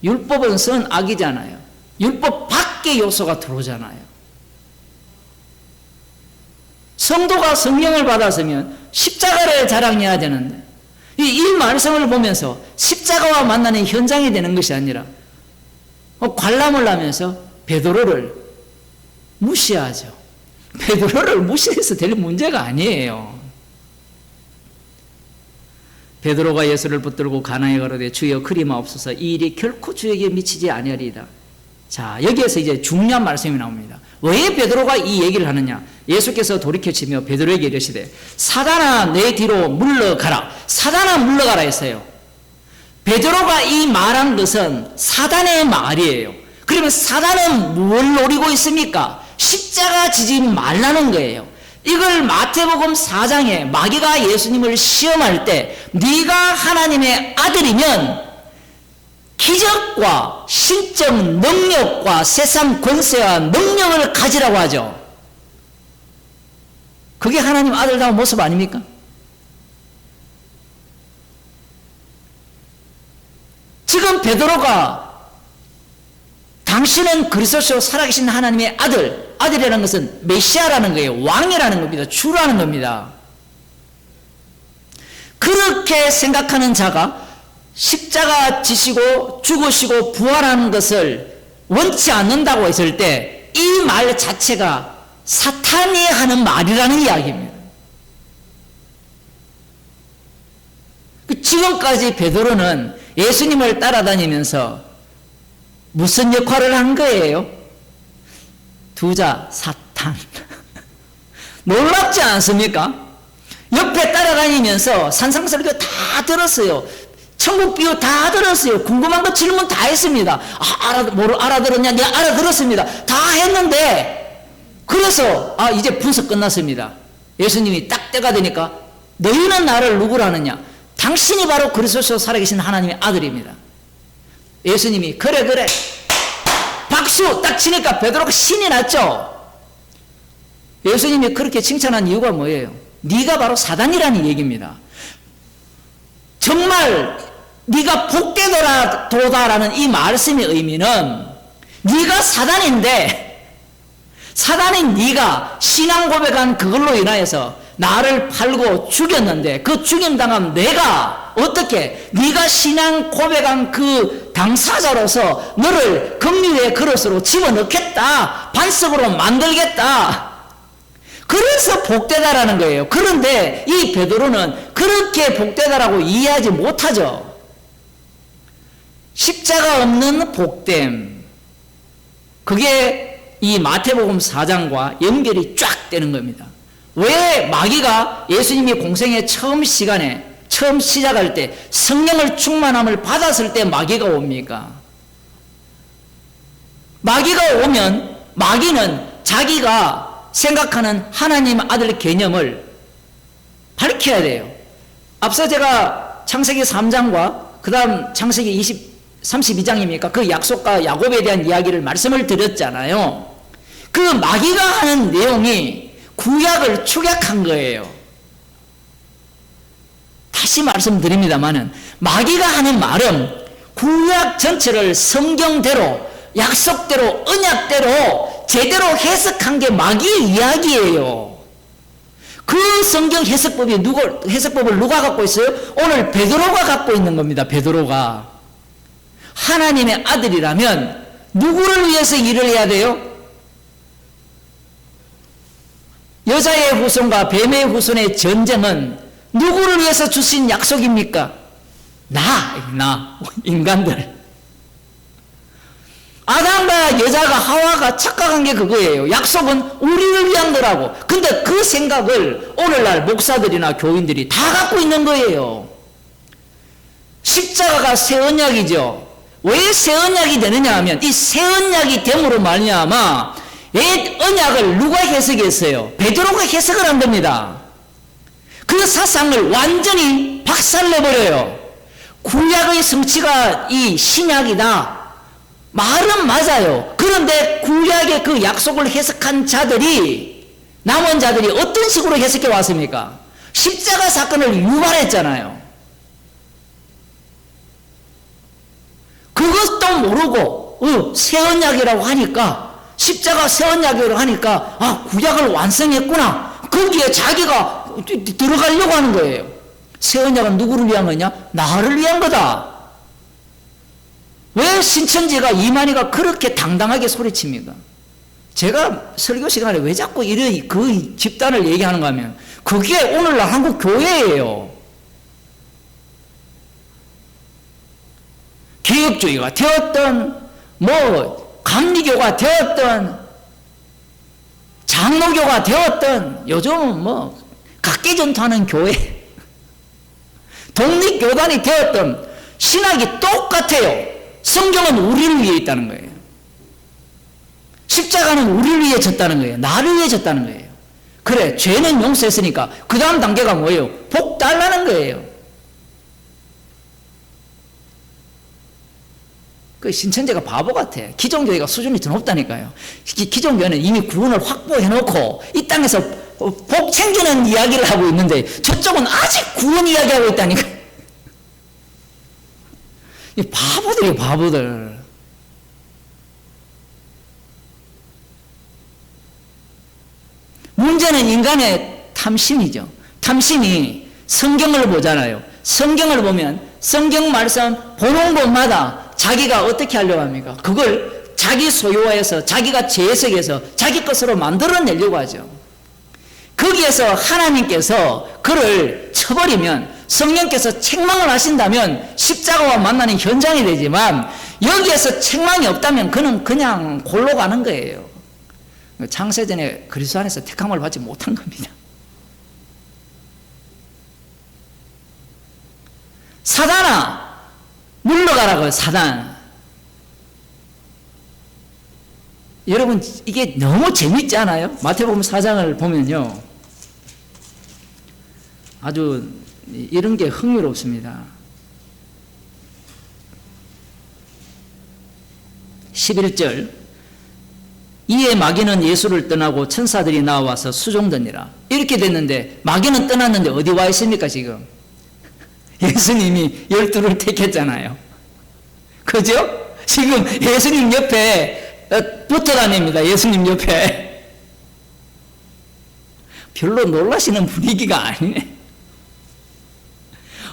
율법은 선악이잖아요. 율법 밖의 요소가 들어오잖아요. 성도가 성령을 받았으면 십자가를 자랑해야 되는데 이 말씀을 보면서 십자가와 만나는 현장이 되는 것이 아니라 관람을 하면서 베드로를 무시하죠. 베드로를 무시해서 될 문제가 아니에요. 베드로가 예수를 붙들고 가나에 가로되 주여 그리 마옵소서 이 일이 결코 주에게 미치지 아니하리이다. 자, 여기에서 이제 중요한 말씀이 나옵니다. 왜 베드로가 이 얘기를 하느냐? 예수께서 돌이켜치며 베드로에게 이르시되 사단아 내 뒤로 물러가라. 사단아 물러가라 했어요. 베드로가 이 말한 것은 사단의 말이에요. 그러면 사단은 뭘 노리고 있습니까? 십자가 지지 말라는 거예요. 이걸 마태복음 4장에 마귀가 예수님을 시험할 때 네가 하나님의 아들이면 기적과 신적 능력과 세상 권세와 능력을 가지라고 하죠. 그게 하나님 아들다운 모습 아닙니까? 지금 베드로가 당신은 그리스도시로 살아계신 하나님의 아들이라는 것은 메시아라는 거예요. 왕이라는 겁니다. 주라는 겁니다. 그렇게 생각하는 자가 십자가 지시고 죽으시고 부활하는 것을 원치 않는다고 했을 때 이 말 자체가 사탄이 하는 말이라는 이야기입니다. 지금까지 베드로는 예수님을 따라다니면서 무슨 역할을 한 거예요? 두자 사탄. 놀랍지 않습니까? 옆에 따라다니면서 산상설교 다 들었어요. 천국 비유 다 들었어요. 궁금한 거 질문 다 했습니다. 뭘 알아들었냐? 네, 알아들었습니다. 다 했는데 그래서 이제 분석 끝났습니다. 예수님이 딱 때가 되니까 너희는 나를 누구라 하느냐? 당신이 바로 그리스도로 살아계신 하나님의 아들입니다. 예수님이 그래 박수 딱 치니까 베드로가 신이 났죠. 예수님이 그렇게 칭찬한 이유가 뭐예요? 네가 바로 사단이라는 얘기입니다. 정말 네가 복되도다라는 이 말씀의 의미는 네가 사단인데 사단인 네가 신앙 고백한 그걸로 인하여서 나를 팔고 죽였는데 그 죽임당한 내가 어떻게 네가 신앙 고백한 그 당사자로서 너를 긍휼의 그릇으로 집어넣겠다. 반석으로 만들겠다. 그래서 복되다라는 거예요. 그런데 이 베드로는 그렇게 복되다라고 이해하지 못하죠. 십자가 없는 복됨. 그게 이 마태복음 4장과 연결이 쫙 되는 겁니다. 왜 마귀가 예수님이 공생의 처음 시작할 때 성령을 충만함을 받았을 때 마귀가 옵니까? 마귀가 오면 마귀는 자기가 생각하는 하나님 아들 개념을 밝혀야 돼요. 앞서 제가 창세기 3장과 그 다음 창세기 32장입니까? 그 약속과 야곱에 대한 이야기를 말씀을 드렸잖아요. 그 마귀가 하는 내용이 구약을 축약한 거예요. 다시 말씀드립니다만은 마귀가 하는 말은 구약 전체를 성경대로 약속대로 언약대로 제대로 해석한 게 마귀의 이야기예요. 그 성경 해석법을 누가 갖고 있어요? 오늘 베드로가 갖고 있는 겁니다. 베드로가. 하나님의 아들이라면 누구를 위해서 일을 해야 돼요? 여자의 후손과 뱀의 후손의 전쟁은 누구를 위해서 주신 약속입니까? 나, 인간들. 아담과 여자가 하와가 착각한 게 그거예요. 약속은 우리를 위한 거라고. 근데 그 생각을 오늘날 목사들이나 교인들이 다 갖고 있는 거예요. 십자가가 새 언약이죠. 왜 새 언약이 되느냐 하면 이 새 언약이 됨으로 말미암아 옛 언약을 누가 해석했어요? 베드로가 해석을 한 겁니다. 그 사상을 완전히 박살내버려요. 구약의 성취가 이 신약이다. 말은 맞아요. 그런데 구약의 그 약속을 해석한 자들이, 남은 자들이 어떤 식으로 해석해 왔습니까? 십자가 사건을 유발했잖아요. 그것도 모르고 새 언약이라고 하니까, 십자가 새 언약이라고 하니까 구약을 완성했구나. 거기에 자기가 들어가려고 하는 거예요. 새 언약은 누구를 위한 거냐? 나를 위한 거다. 왜 신천지가 이만희가 그렇게 당당하게 소리칩니까? 제가 설교 시간에 왜 자꾸 이런 그 집단을 얘기하는가 하면 그게 오늘날 한국 교회예요. 개혁주의가 되었던 감리교가 되었던 장로교가 되었던 요즘은 각계전투하는 교회 독립교단이 되었던 신학이 똑같아요. 성경은 우리를 위해 있다는 거예요. 십자가는 우리를 위해 졌다는 거예요. 나를 위해 졌다는 거예요. 그래, 죄는 용서했으니까 그 다음 단계가 뭐예요? 복 달라는 거예요. 그 신천지가 바보 같아. 기존교회가 수준이 더 높다니까요. 기존교회는 이미 구원을 확보해놓고 이 땅에서 복 챙기는 이야기를 하고 있는데 저쪽은 아직 구원 이야기하고 있다니까. 이 바보들이에요, 바보들. 문제는 인간의 탐심이죠. 탐심이 성경을 보잖아요. 성경을 보면 성경 말씀 보는 곳마다 자기가 어떻게 하려고 합니까? 그걸 자기 소유화해서 자기가 재해석해서 자기 것으로 만들어내려고 하죠. 거기에서 하나님께서 그를 쳐버리면, 성령께서 책망을 하신다면 십자가와 만나는 현장이 되지만, 여기에서 책망이 없다면 그는 그냥 골로 가는 거예요. 창세전에 그리스도 안에서 택함을 받지 못한 겁니다. 사단아, 물러가라고. 사단. 여러분, 이게 너무 재밌지 않아요? 마태복음 4장을 보면요, 아주 이런 게 흥미롭습니다. 11절, 이에 마귀는 예수를 떠나고 천사들이 나와서 수종되니라. 이렇게 됐는데 마귀는 떠났는데 어디 와 있습니까 지금? 예수님이 12를 택했잖아요. 그죠? 지금 예수님 옆에 붙어 다닙니다. 예수님 옆에. 별로 놀라시는 분위기가 아니네.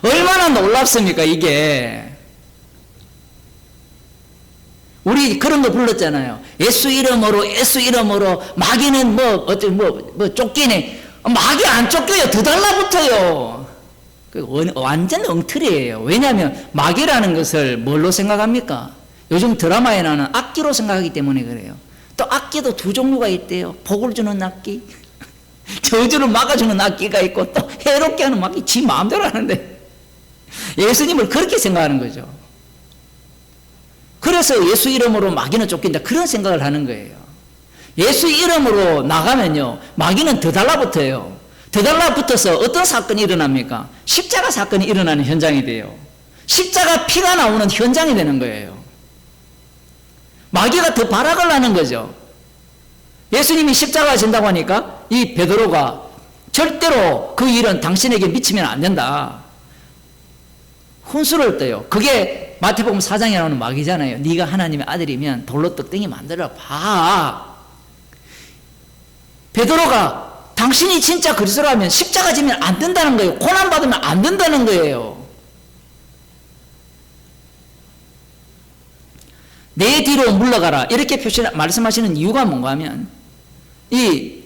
얼마나 놀랍습니까 이게. 우리 그런 거 불렀잖아요. 예수 이름으로, 예수 이름으로. 마귀는 쫓기네. 마귀 안 쫓겨요. 더 달라붙어요. 완전 엉터리예요. 왜냐하면 마귀라는 것을 뭘로 생각합니까? 요즘 드라마에 나오는 악기로 생각하기 때문에 그래요. 또 악기도 두 종류가 있대요. 복을 주는 악기, 저주를 막아주는 악기가 있고, 또 해롭게 하는 악기. 지 마음대로 하는데 예수님을 그렇게 생각하는 거죠. 그래서 예수 이름으로 마귀는 쫓긴다, 그런 생각을 하는 거예요. 예수 이름으로 나가면요, 마귀는 더 달라붙어요. 더 달라붙어서 어떤 사건이 일어납니까? 십자가 사건이 일어나는 현장이 돼요. 십자가 피가 나오는 현장이 되는 거예요. 마귀가 더 발악을 하는 거죠. 예수님이 십자가 진다고 하니까 이 베드로가 절대로 그 일은 당신에게 미치면 안 된다, 훈수를 떠요. 그게 마태복음 4장에 나오는 마귀잖아요. 네가 하나님의 아들이면 돌로 떡덩이 만들어 봐. 베드로가 당신이 진짜 그리스도라면 십자가 지면 안 된다는 거예요. 고난받으면 안 된다는 거예요. 내 뒤로 물러가라 이렇게 말씀하시는 이유가 뭔가 하면 이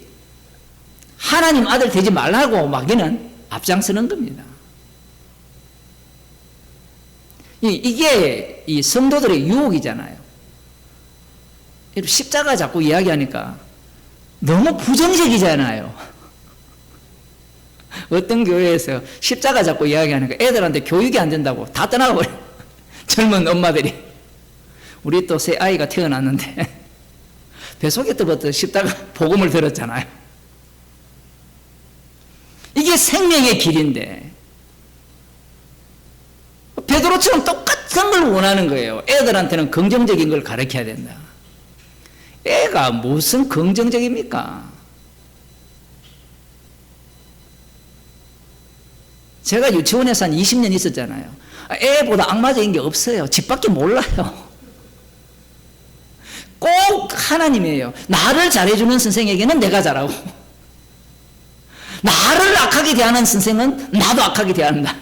하나님 아들 되지 말라고 막이는 앞장서는 겁니다. 이게 이 성도들의 유혹이잖아요. 십자가 자꾸 이야기하니까 너무 부정적이잖아요. 어떤 교회에서 십자가 자꾸 이야기하니까 애들한테 교육이 안 된다고 다 떠나가버려요. 젊은 엄마들이. 우리 또 새 아이가 태어났는데 뱃속에 때부터 십자가 복음을 들었잖아요. 이게 생명의 길인데 베드로처럼 똑같은 걸 원하는 거예요. 애들한테는 긍정적인 걸 가르쳐야 된다. 애가 무슨 긍정적입니까? 제가 유치원에서 한 20년 있었잖아요. 애보다 악마적인 게 없어요. 집 밖에 몰라요. 꼭 하나님이에요. 나를 잘해주는 선생에게는 내가 잘하고 나를 악하게 대하는 선생은 나도 악하게 대한다.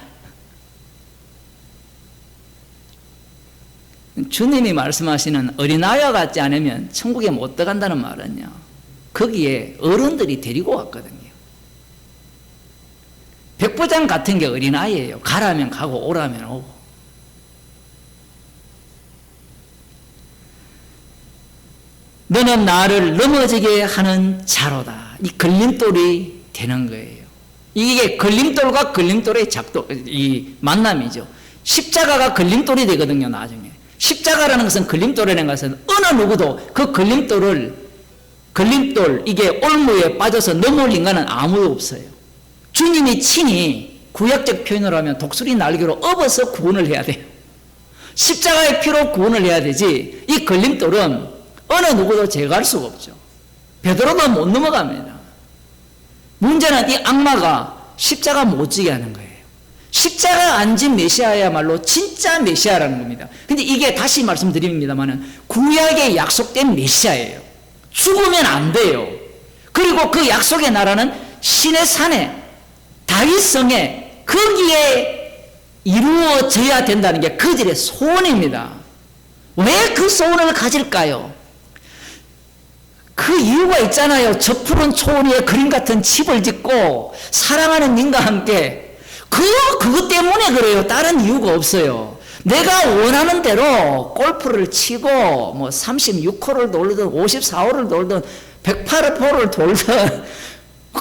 주님이 말씀하시는 어린아이와 같지 않으면 천국에 못 들어간다는 말은요, 거기에 어른들이 데리고 왔거든요. 백부장 같은 게 어린아이예요. 가라면 가고 오라면 오고. 너는 나를 넘어지게 하는 자로다. 이 걸림돌이 되는 거예요. 이게 걸림돌과 걸림돌의 이 만남이죠. 십자가가 걸림돌이 되거든요, 나중에. 십자가라는 것은 걸림돌이라는 것은 어느 누구도 그 걸림돌, 이게 올무에 빠져서 넘어올 인간은 아무도 없어요. 주님이 친히 구약적 표현으로 하면 독수리 날개로 업어서 구원을 해야 돼요. 십자가의 피로 구원을 해야 되지, 이 걸림돌은 어느 누구도 제거할 수가 없죠. 베드로도 못 넘어갑니다. 문제는 이 악마가 십자가 못 지게 하는 거예요. 십자가 안 진 메시아야말로 진짜 메시아라는 겁니다. 근데 이게 다시 말씀드립니다만은 구약에 약속된 메시아예요. 죽으면 안 돼요. 그리고 그 약속의 나라는 신의 산에 다윗성에 거기에 이루어져야 된다는 게 그들의 소원입니다. 왜 그 소원을 가질까요? 그 이유가 있잖아요. 저 푸른 초원 위에 그림 같은 집을 짓고 사랑하는 님과 함께 그것 때문에 그래요. 다른 이유가 없어요. 내가 원하는 대로 골프를 치고 뭐 36홀을 돌든 54홀을 돌든 108홀을 돌든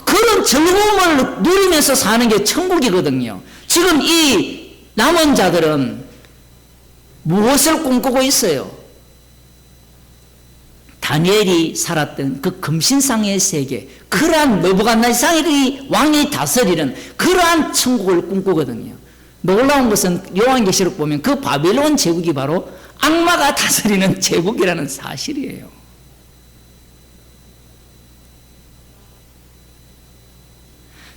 그런 즐거움을 누리면서 사는 게 천국이거든요. 지금 이 남은 자들은 무엇을 꿈꾸고 있어요? 다니엘이 살았던 그 금신상의 세계, 그러한 느부갓네살이 왕이 다스리는 그러한 천국을 꿈꾸거든요. 놀라운 것은 요한계시록 보면 그 바벨론 제국이 바로 악마가 다스리는 제국이라는 사실이에요.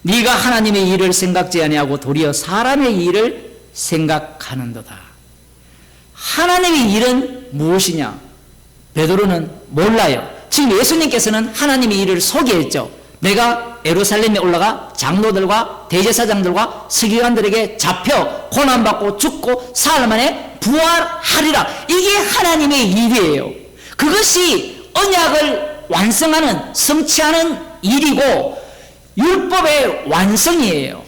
네가 하나님의 일을 생각지 아니하고 도리어 사람의 일을 생각하는도다. 하나님의 일은 무엇이냐? 베드로는 몰라요. 지금 예수님께서는 하나님의 일을 소개했죠. 내가 예루살렘에 올라가 장로들과 대제사장들과 서기관들에게 잡혀 고난받고 죽고 사흘 만에 부활하리라. 이게 하나님의 일이에요. 그것이 언약을 완성하는, 성취하는 일이고 율법의 완성이에요.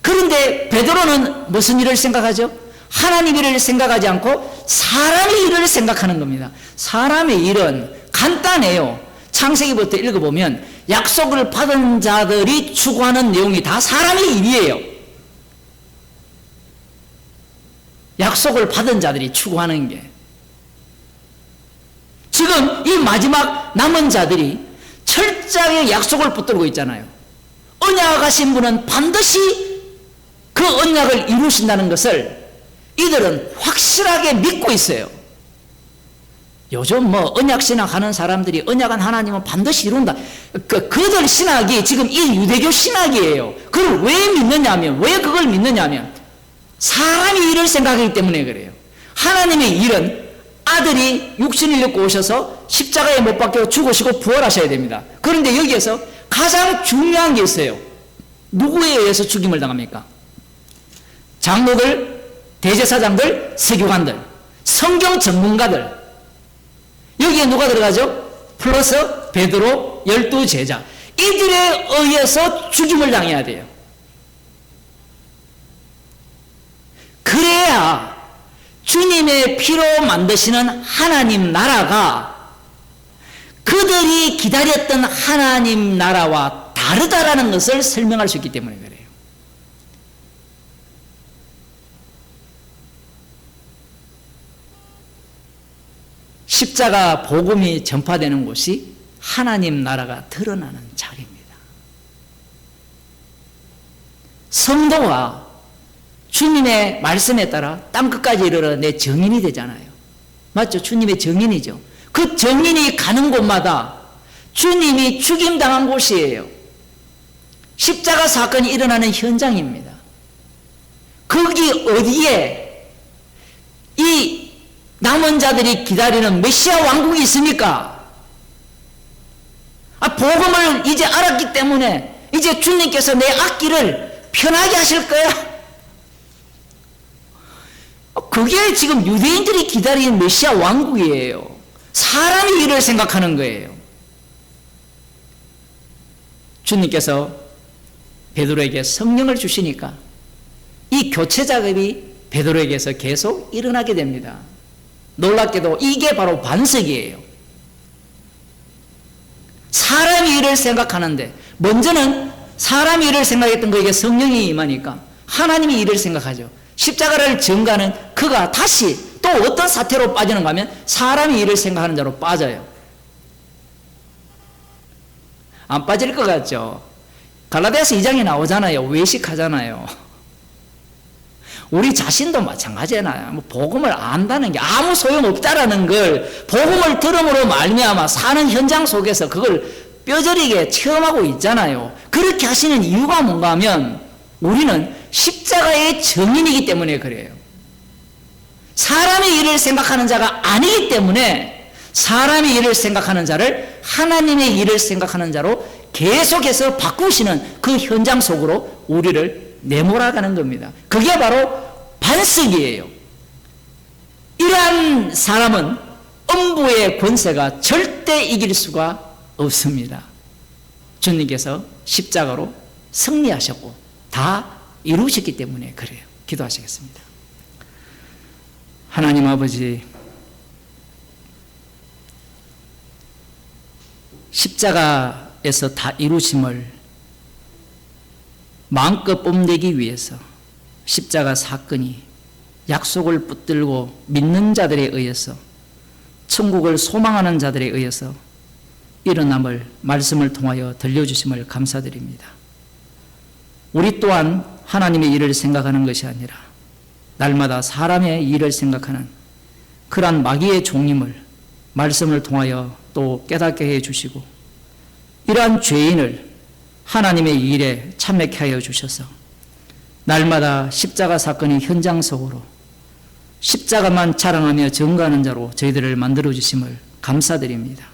그런데 베드로는 무슨 일을 생각하죠? 하나님 일을 생각하지 않고 사람의 일을 생각하는 겁니다. 사람의 일은 간단해요. 창세기부터 읽어보면 약속을 받은 자들이 추구하는 내용이 다 사람의 일이에요. 약속을 받은 자들이 추구하는 게. 지금 이 마지막 남은 자들이 철저하게 약속을 붙들고 있잖아요. 언약하신 분은 반드시 그 언약을 이루신다는 것을 이들은 확실하게 믿고 있어요. 요즘 뭐 언약 신학하는 사람들이 언약한 하나님은 반드시 이룬다. 그들 신학이 지금 이 유대교 신학이에요. 그걸 왜 믿느냐면, 왜 그걸 믿느냐면 사람의 일을 생각하기 때문에 그래요. 하나님의 일은 아들이 육신을 입고 오셔서 십자가에 못 박혀 죽으시고 부활하셔야 됩니다. 그런데 여기에서 가장 중요한 게 있어요. 누구에 의해서 죽임을 당합니까? 장로들, 대제사장들, 서기관들, 성경 전문가들. 여기에 누가 들어가죠? 플러스 베드로 12제자. 이들에 의해서 죽임을 당해야 돼요. 그래야 주님의 피로 만드시는 하나님 나라가 그들이 기다렸던 하나님 나라와 다르다라는 것을 설명할 수 있기 때문에 그래요. 십자가 복음이 전파되는 곳이 하나님 나라가 드러나는 자리입니다. 성도가 주님의 말씀에 따라 땅끝까지 이르러 내 증인이 되잖아요. 맞죠? 주님의 증인이죠. 그 증인이 가는 곳마다 주님이 죽임당한 곳이에요. 십자가 사건이 일어나는 현장입니다. 거기 어디에 이 남은 자들이 기다리는 메시아 왕국이 있습니까? 복음을 이제 알았기 때문에 이제 주님께서 내 앞길을 편하게 하실 거야. 그게 지금 유대인들이 기다리는 메시아 왕국이에요. 사람의 일을 생각하는 거예요. 주님께서 베드로에게 성령을 주시니까 이 교체 작업이 베드로에게서 계속 일어나게 됩니다. 놀랍게도 이게 바로 반석이에요. 사람의 일을 생각하는데 먼저는 사람의 일을 생각했던 그에게 성령이 임하니까 하나님의 일을 생각하죠. 십자가를 전가하는 그가 다시 또 어떤 사태로 빠지는가 하면 사람의 일을 생각하는 자로 빠져요. 안 빠질 것 같죠? 갈라디아서 2장에 나오잖아요. 외식하잖아요. 우리 자신도 마찬가지잖아요. 복음을 안다는 게 아무 소용없다라는 걸 복음을 들음으로 말미암아 사는 현장 속에서 그걸 뼈저리게 체험하고 있잖아요. 그렇게 하시는 이유가 뭔가 하면 우리는 십자가의 증인이기 때문에 그래요. 사람의 일을 생각하는 자가 아니기 때문에 사람의 일을 생각하는 자를 하나님의 일을 생각하는 자로 계속해서 바꾸시는 그 현장 속으로 우리를 내몰아가는 겁니다. 그게 바로 반석이에요. 이러한 사람은 음부의 권세가 절대 이길 수가 없습니다. 주님께서 십자가로 승리하셨고 다 이루셨기 때문에 그래요. 기도하시겠습니다. 하나님 아버지, 십자가에서 다 이루심을 마음껏 뽐내기 위해서 십자가 사건이 약속을 붙들고 믿는 자들에 의해서 천국을 소망하는 자들에 의해서 일어남을 말씀을 통하여 들려주심을 감사드립니다. 우리 또한 하나님의 일을 생각하는 것이 아니라 날마다 사람의 일을 생각하는 그러한 마귀의 종임을 말씀을 통하여 또 깨닫게 해주시고 이러한 죄인을 하나님의 일에 참여케 하여 주셔서 날마다 십자가 사건의 현장 속으로 십자가만 자랑하며 증거하는 자로 저희들을 만들어 주심을 감사드립니다.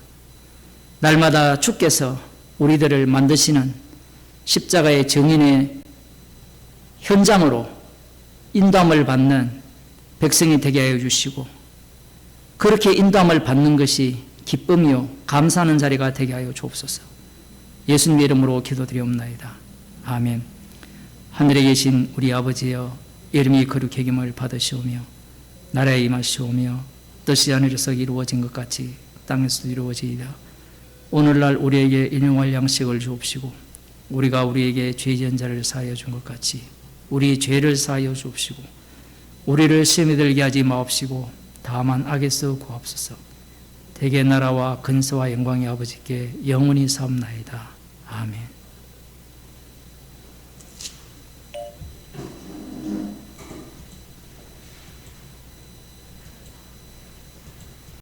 날마다 주께서 우리들을 만드시는 십자가의 증인의 현장으로 인도함을 받는 백성이 되게 하여 주시고 그렇게 인도함을 받는 것이 기쁨이요 감사하는 자리가 되게 하여 주옵소서. 예수님의 이름으로 기도드리옵나이다. 아멘. 하늘에 계신 우리 아버지여, 이름이 거룩히 여김을 받으시오며 나라에 임하시오며 뜻이 하늘에서 이루어진 것 같이 땅에서도 이루어지이다. 오늘날 우리에게 일용할 양식을 주옵시고 우리가 우리에게 죄 지은 자를 사하여 준 것 같이 우리 죄를 사하여 주옵시고 우리를 시험에 들게 하지 마옵시고 다만 악에서 구하옵소서. 대개 나라와 근세와 영광의 아버지께 영원히 사옵나이다. 아멘.